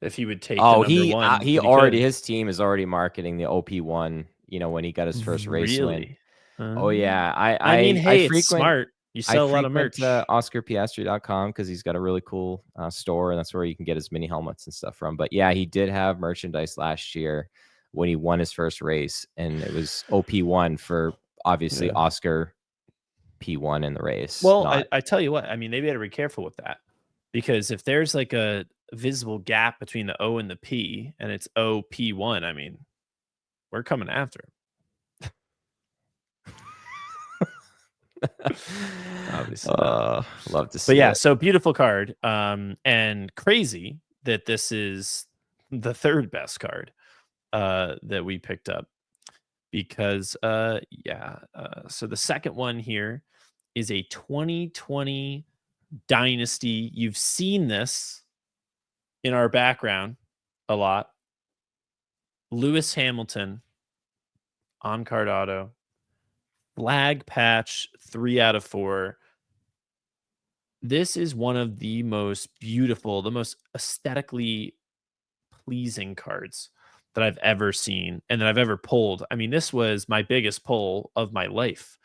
If he would take the number 1. His team is already marketing the OP1, when he got his first race win. Oh yeah. I mean, hey, it's smart. You sell a lot of merch. OscarPiastri.com because he's got a really cool store, and that's where you can get his mini helmets and stuff from. But yeah, he did have merchandise last year when he won his first race, and it was OP1 for obviously Oscar P1 in the race. Well, I tell you what, I mean, they better be careful with that, because if there's like a visible gap between the O and the P and it's OP1, I mean, we're coming after him. Obviously, love to see. But yeah, so beautiful card, and crazy that this is the 3rd best card that we picked up, because so the second one here is a 2020 Dynasty. You've seen this in our background a lot. Lewis Hamilton on card auto, flag patch, 3 out of 4. This is one of the most beautiful, the most aesthetically pleasing cards that I've ever seen and that I've ever pulled. I mean, this was my biggest pull of my life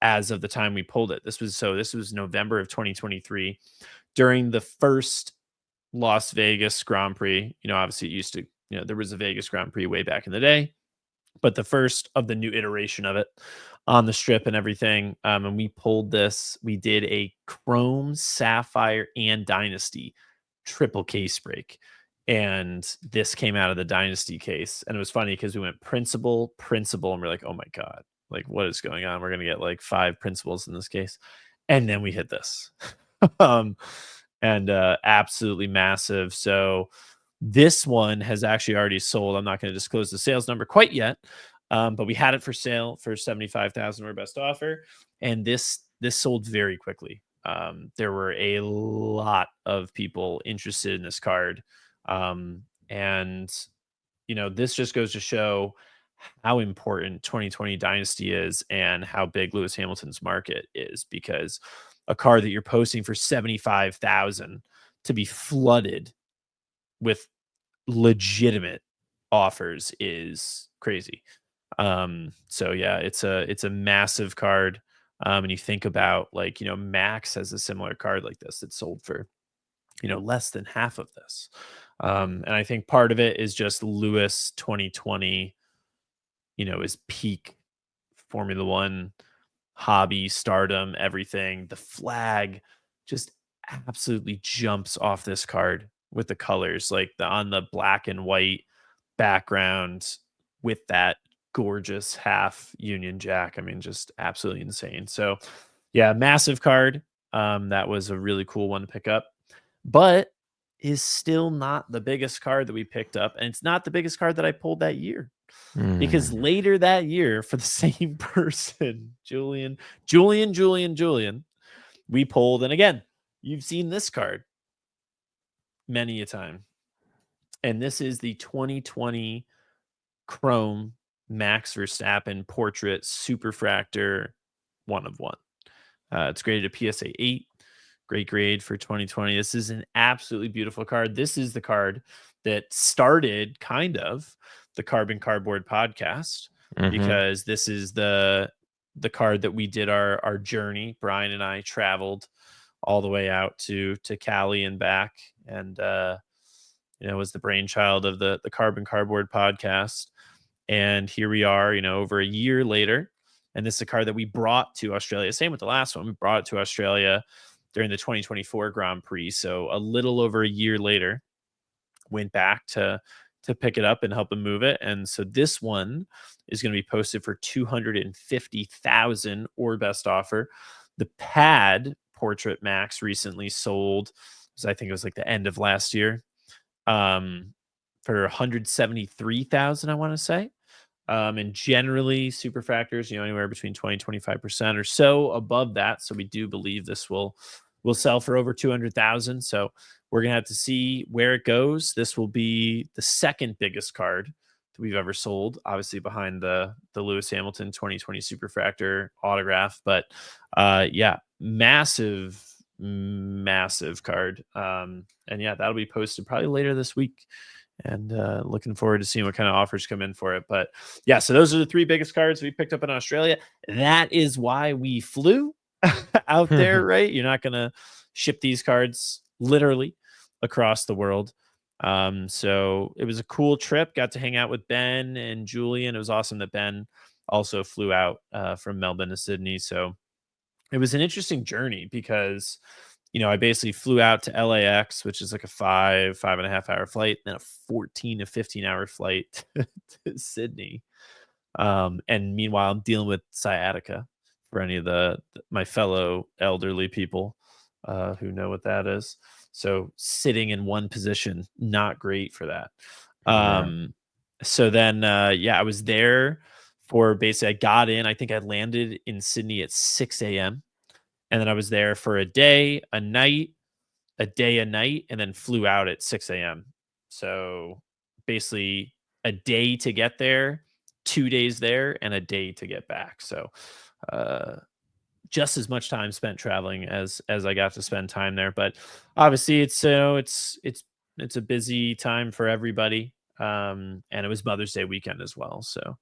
as of the time we pulled it. This was November of 2023 during the first Las Vegas Grand Prix. Obviously it used to, there was a Vegas Grand Prix way back in the day, but the first of the new iteration of it on the strip and everything. And we pulled this. We did a Chrome, Sapphire, and Dynasty triple case break. And this came out of the Dynasty case. And it was funny because we went principal, and we're like, oh my God, like what is going on? We're going to get like 5 principals in this case. And then we hit this. Absolutely massive. So this one has actually already sold. I'm not going to disclose the sales number quite yet, but we had it for sale for 75,000 or best offer, and this sold very quickly. There were a lot of people interested in this card, and this just goes to show how important 2020 Dynasty is and how big Lewis Hamilton's market is, because a card that you're posting for 75,000 to be flooded with legitimate offers is crazy. So yeah, it's a massive card. And you think about like, Max has a similar card like this that sold for, less than half of this. And I think part of it is just Lewis 2020, is peak Formula One hobby, stardom, everything. The flag just absolutely jumps off this card with the colors, like on the black and white background with that gorgeous half Union Jack. I mean, just absolutely insane. So, yeah, massive card. That was a really cool one to pick up, but is still not the biggest card that we picked up, and it's not the biggest card that I pulled that year. Because later that year, for the same person, Julian, we pulled, and again, you've seen this card many a time. And this is the 2020 Chrome Max Verstappen Portrait Superfractor 1 of 1. It's graded a PSA 8. Great grade for 2020. This is an absolutely beautiful card. This is the card that started kind of the Carbon Cardboard podcast, because this is the card that we did our journey. Bryan and I traveled all the way out to Cali and back, and was the brainchild of the Carbon Cardboard podcast. And here we are, over a year later, and this is a card that we brought to Australia. Same with the last one. We brought it to Australia during the 2024 Grand Prix. So a little over a year later, went back to pick it up and help him move it. And so this one is going to be posted for 250,000 or best offer. The pad Portrait Max recently sold, I think it was like the end of last year, for 173,000, I want to say. And generally superfractors, anywhere between 20-25% or so above that. So we do believe this will sell for over 200,000. So we're going to have to see where it goes. This will be the second biggest card that we've ever sold, obviously behind the Lewis Hamilton 2020 Superfractor autograph. But yeah, massive card. And yeah, that'll be posted probably later this week. And looking forward to seeing what kind of offers come in for it. But yeah, so those are the 3 biggest cards we picked up in Australia. That is why we flew out there, right? You're not going to ship these cards literally across the world. So it was a cool trip. Got to hang out with Ben and Julian. It was awesome that Ben also flew out from Melbourne to Sydney. So it was an interesting journey because I basically flew out to LAX, which is like a 5.5 hour flight, then a 14 to 15 hour flight to Sydney. And meanwhile, I'm dealing with sciatica for any of my fellow elderly people who know what that is. So sitting in one position, not great for that. So then, I was there for basically, I got in, I think I landed in Sydney at 6 a.m. And then I was there for a day, a night, and then flew out at 6 a.m. So basically a day to get there, 2 days there, and a day to get back. So just as much time spent traveling as I got to spend time there. But obviously it's a busy time for everybody. And it was Mother's Day weekend as well. So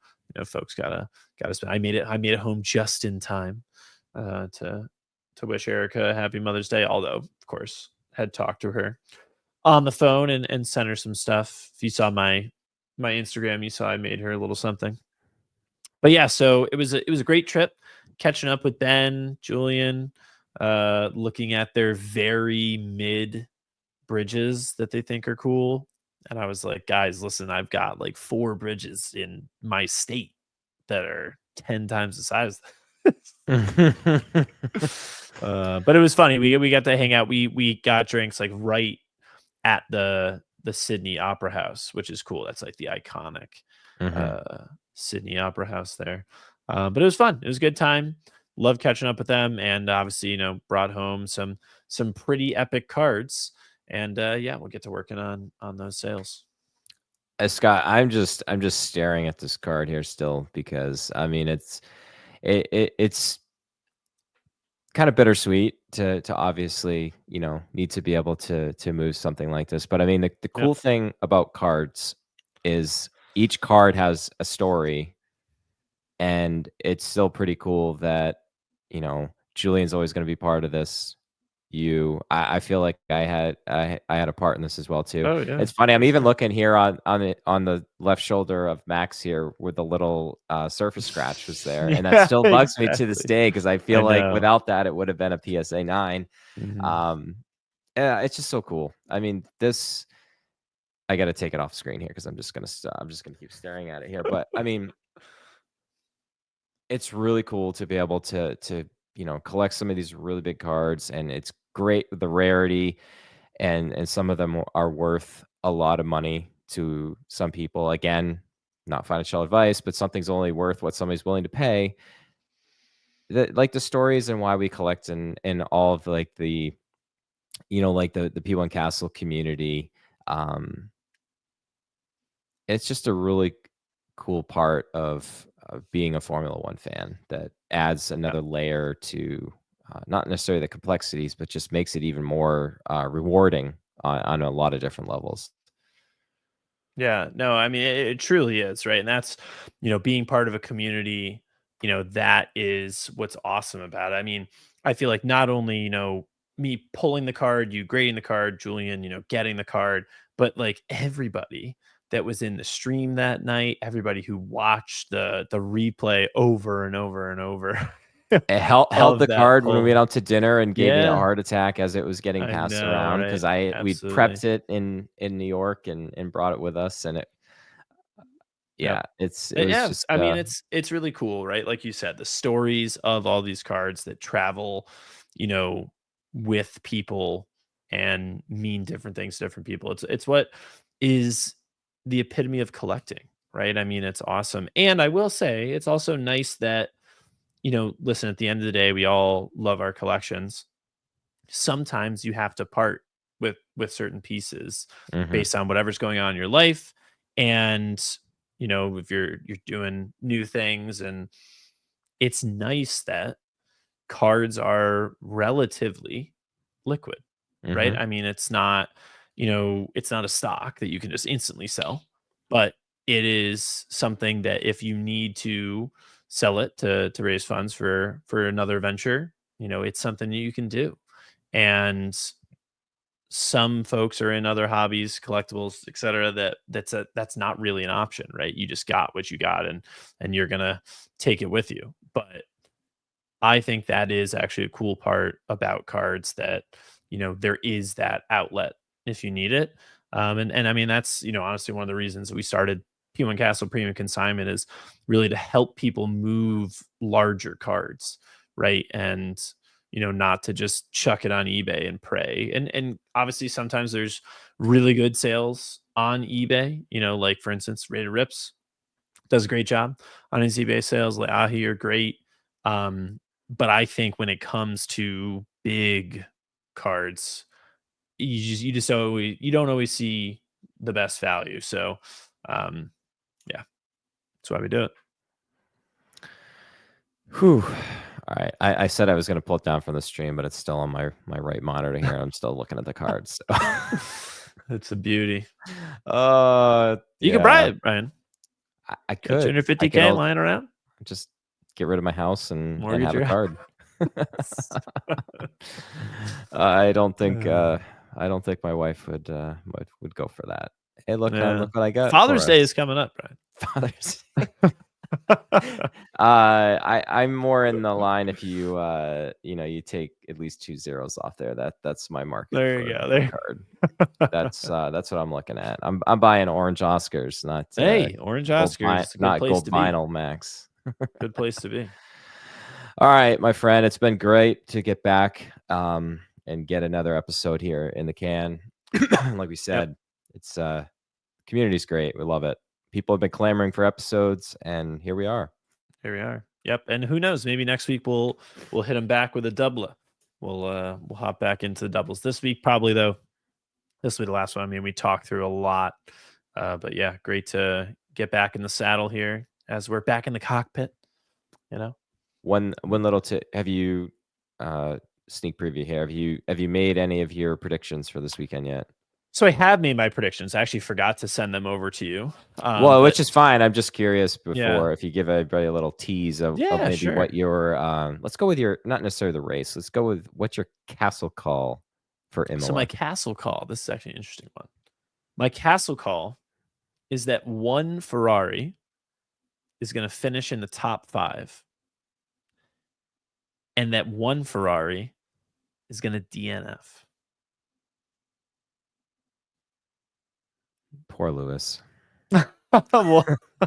folks gotta spend. I made it home just in time to wish Erica a happy Mother's Day. Although, of course, had talked to her on the phone and sent her some stuff. If you saw my my Instagram, you saw I made her a little something. But yeah, so it was a great trip catching up with Ben, Julian, looking at their very mid bridges that they think are cool. And I was like, guys, listen, I've got like 4 bridges in my state that are 10 times the size. But it was funny. We got to hang out. We got drinks like right at the Sydney Opera House, which is cool. That's like the iconic Sydney Opera House there. But it was fun. It was a good time. Love catching up with them, and obviously, brought home some pretty epic cards. And yeah, we'll get to working on those sales. Scott, I'm just staring at this card here still because I mean it's kind of bittersweet to obviously need to be able to move something like this. But I mean the cool thing about cards is each card has a story, and it's still pretty cool that Julian's always going to be part of this. I feel like I had a part in this as well too. Oh yeah, it's funny. I'm even looking here on the left shoulder of Max here where the little surface scratch was there, and that still bugs me to this day because I feel like without that it would have been a PSA 9. Yeah, it's just so cool. I mean, this I got to take it off screen here because I'm just gonna keep staring at it here. But I mean, it's really cool to be able to collect some of these really big cards, and it's great with the rarity, and some of them are worth a lot of money to some people. Again, not financial advice, but something's only worth what somebody's willing to pay. Like the stories and why we collect in all of like the like the P1Castle community. It's just a really cool part of being a Formula One fan that adds another layer to not necessarily the complexities, but just makes it even more rewarding on a lot of different levels. Yeah, no, I mean it truly is, right? And that's, being part of a community, that is what's awesome about it. I mean, I feel like not only, me pulling the card, you grading the card, Julian, getting the card, but like everybody that was in the stream that night, everybody who watched the replay over and over and over. It held the card when we went out to dinner and gave me a Yeah. heart attack as it was getting I passed know, around right? because we Absolutely. prepped it in New York and brought it with us, and it Yep. it was Yeah, just I mean, it's really cool, right? Like you said, the stories of all these cards that travel, you know, with people and mean different things to different people. It's what is the epitome of collecting, right? I mean, it's awesome. And I will say, it's also nice that, listen, at the end of the day, we all love our collections. Sometimes you have to part with certain pieces Mhm. based on whatever's going on in your life, and if you're doing new things, and it's nice that cards are relatively liquid, right? Mhm. I mean, it's not a stock that you can just instantly sell, but it is something that if you need to sell it to raise funds for another venture, it's something that you can do. And some folks are in other hobbies, collectibles, etc. That's not really an option, right? You just got what you got, and you're gonna take it with you. But I think that is actually a cool part about cards, that there is that outlet if you need it. And I mean, that's honestly one of the reasons that we started P1Castle Premium Consignment, is really to help people move larger cards, right? And not to just chuck it on eBay and pray. And obviously sometimes there's really good sales on eBay. Like for instance, Rated Rips does a great job on his eBay sales. Like Ahi are great. But I think when it comes to big cards, you don't always see the best value. So yeah, that's why we do it. Whew. All right. I said I was going to pull it down from the stream, but it's still on my right monitor here. I'm still looking at the cards. So. It's a beauty. You can buy Yeah. it, Brian. I Got could. I could 250K lying around. just get rid of my house and Mortgage have a your card. I don't think my wife would go for that. Hey, look what I got. Father's Day is coming up, Bryan. Father's Day. I'm more in the line if you you take at least 2 zeros off there. That's my market There you go. There. card. That's what I'm looking at. I'm buying orange Oscars, not orange Oscars, not gold vinyl Max. Good place to be. All right, my friend, it's been great to get back and get another episode here in the can. Like we said, it's community's great. We love it. People have been clamoring for episodes, and here we are. Here we are. Yep. And who knows? Maybe next week we'll hit them back with a doubler. We'll hop back into the doubles this week. Probably though, this will be the last one. I mean, we talked through a lot, but yeah, great to get back in the saddle here as we're back in the cockpit. You know, one little tip. Have you sneak preview here? Have you made any of your predictions for this weekend yet? So I have made my predictions. I actually forgot to send them over to you. Well, which is fine. I'm just curious before if you give everybody a little tease of maybe what your let's go with your, not necessarily the race. Let's go with what's your castle call for Imola. So my castle call, this is actually an interesting one. My castle call is that one Ferrari is going to finish in the top 5. And that one Ferrari is going to DNF. Poor Lewis. Well,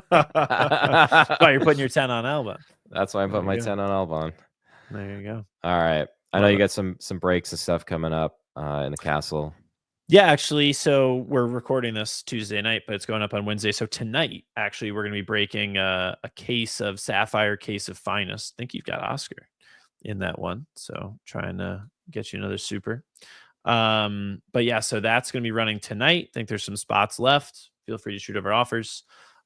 why you're putting your 10 on Albon? That's why I'm putting my 10 on Albon. There you go. All right. I know you got some breaks and stuff coming up in the castle. Yeah, actually, so we're recording this Tuesday night, but it's going up on Wednesday. So tonight, actually, we're going to be breaking a case of Sapphire, case of Finest. I think you've got Oscar in that one. So trying to get you another super. But yeah, so that's going to be running tonight. I think there's some spots left. Feel free to shoot over offers.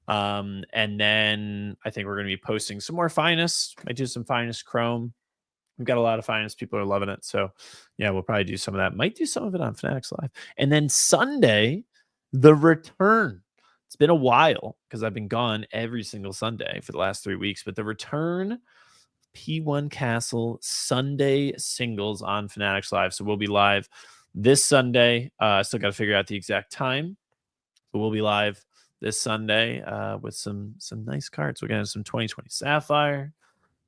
And then I think we're going to be posting some more Finest. Might do some Finest Chrome. We've got a lot of Finest. People are loving it. So yeah, we'll probably do some of that. Might do some of it on Fanatics Live. And then Sunday, the return. It's been a while because I've been gone every single Sunday for the last 3 weeks, but the return P1Castle Sunday singles on Fanatics Live. So we'll be live this Sunday. Still got to figure out the exact time, but we'll be live this Sunday with some nice cards. We're going to have some 2020 Sapphire.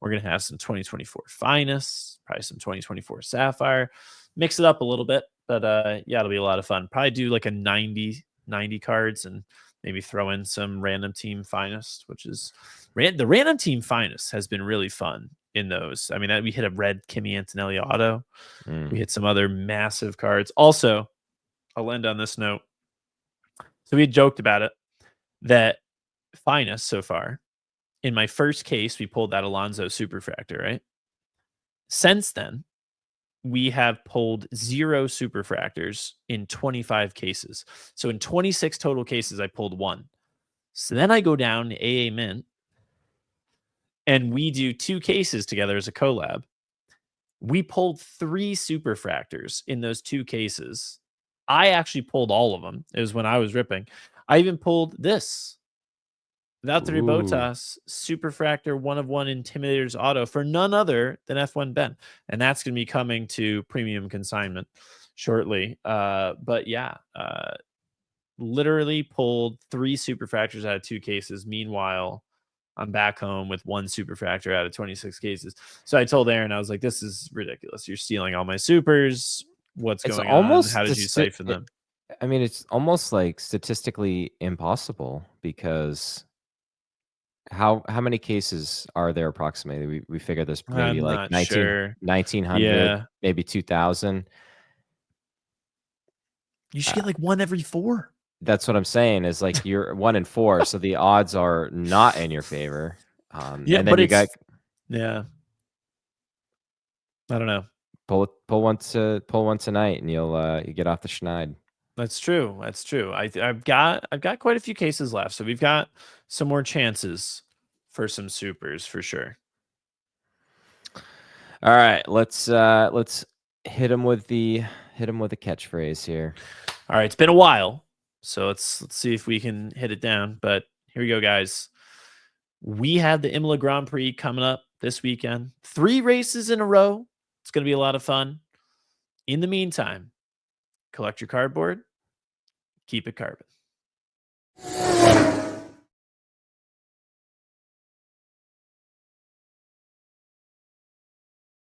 We're going to have some 2024 Finest, probably some 2024 Sapphire. Mix it up a little bit, but yeah, it'll be a lot of fun. Probably do like a 90 cards and maybe throw in some random team Finest, which is the random team Finest has been really fun in those. I mean, we hit a red Kimi Antonelli auto. We hit some other massive cards. Also, I'll end on this note. So we had joked about it that Finest so far, in my first case, we pulled that Alonso Superfractor, right? Since then, we have pulled 0 Superfractors in 25 cases. So in 26 total cases, I pulled 1. So then I go down to AA Mint, and we do 2 cases together as a collab. We pulled 3 Superfractors in those 2 cases. I actually pulled all of them. It was when I was ripping. I even pulled this. Valtteri Bottas Superfractor 1/1 Intimidators auto for none other than F1 Ben. And that's going to be coming to premium consignment shortly. But yeah, literally pulled 3 Superfractors out of 2 cases. Meanwhile, I'm back home with 1 Superfractor out of 26 cases. So I told Aaron, I was like, this is ridiculous. You're stealing all my supers. What's going on? How did you siphon them? I mean, it's almost like statistically impossible because how many cases are there approximately? We figure there's maybe like 1900, maybe 2000. You should get like 1 every 4. That's what I'm saying is like you're 1 in 4. So the odds are not in your favor. Yeah, and then but you got, I don't know. Pull one tonight and you'll you get off the schneid. That's true. That's true. I've got quite a few cases left, so we've got some more chances for some supers for sure. All right, let's hit him with the catchphrase here. All right, it's been a while, so let's see if we can hit it down. But here we go, guys. We have the Imola Grand Prix coming up this weekend. 3 races in a row. It's going to be a lot of fun. In the meantime, collect your cardboard. Keep it carbon. you.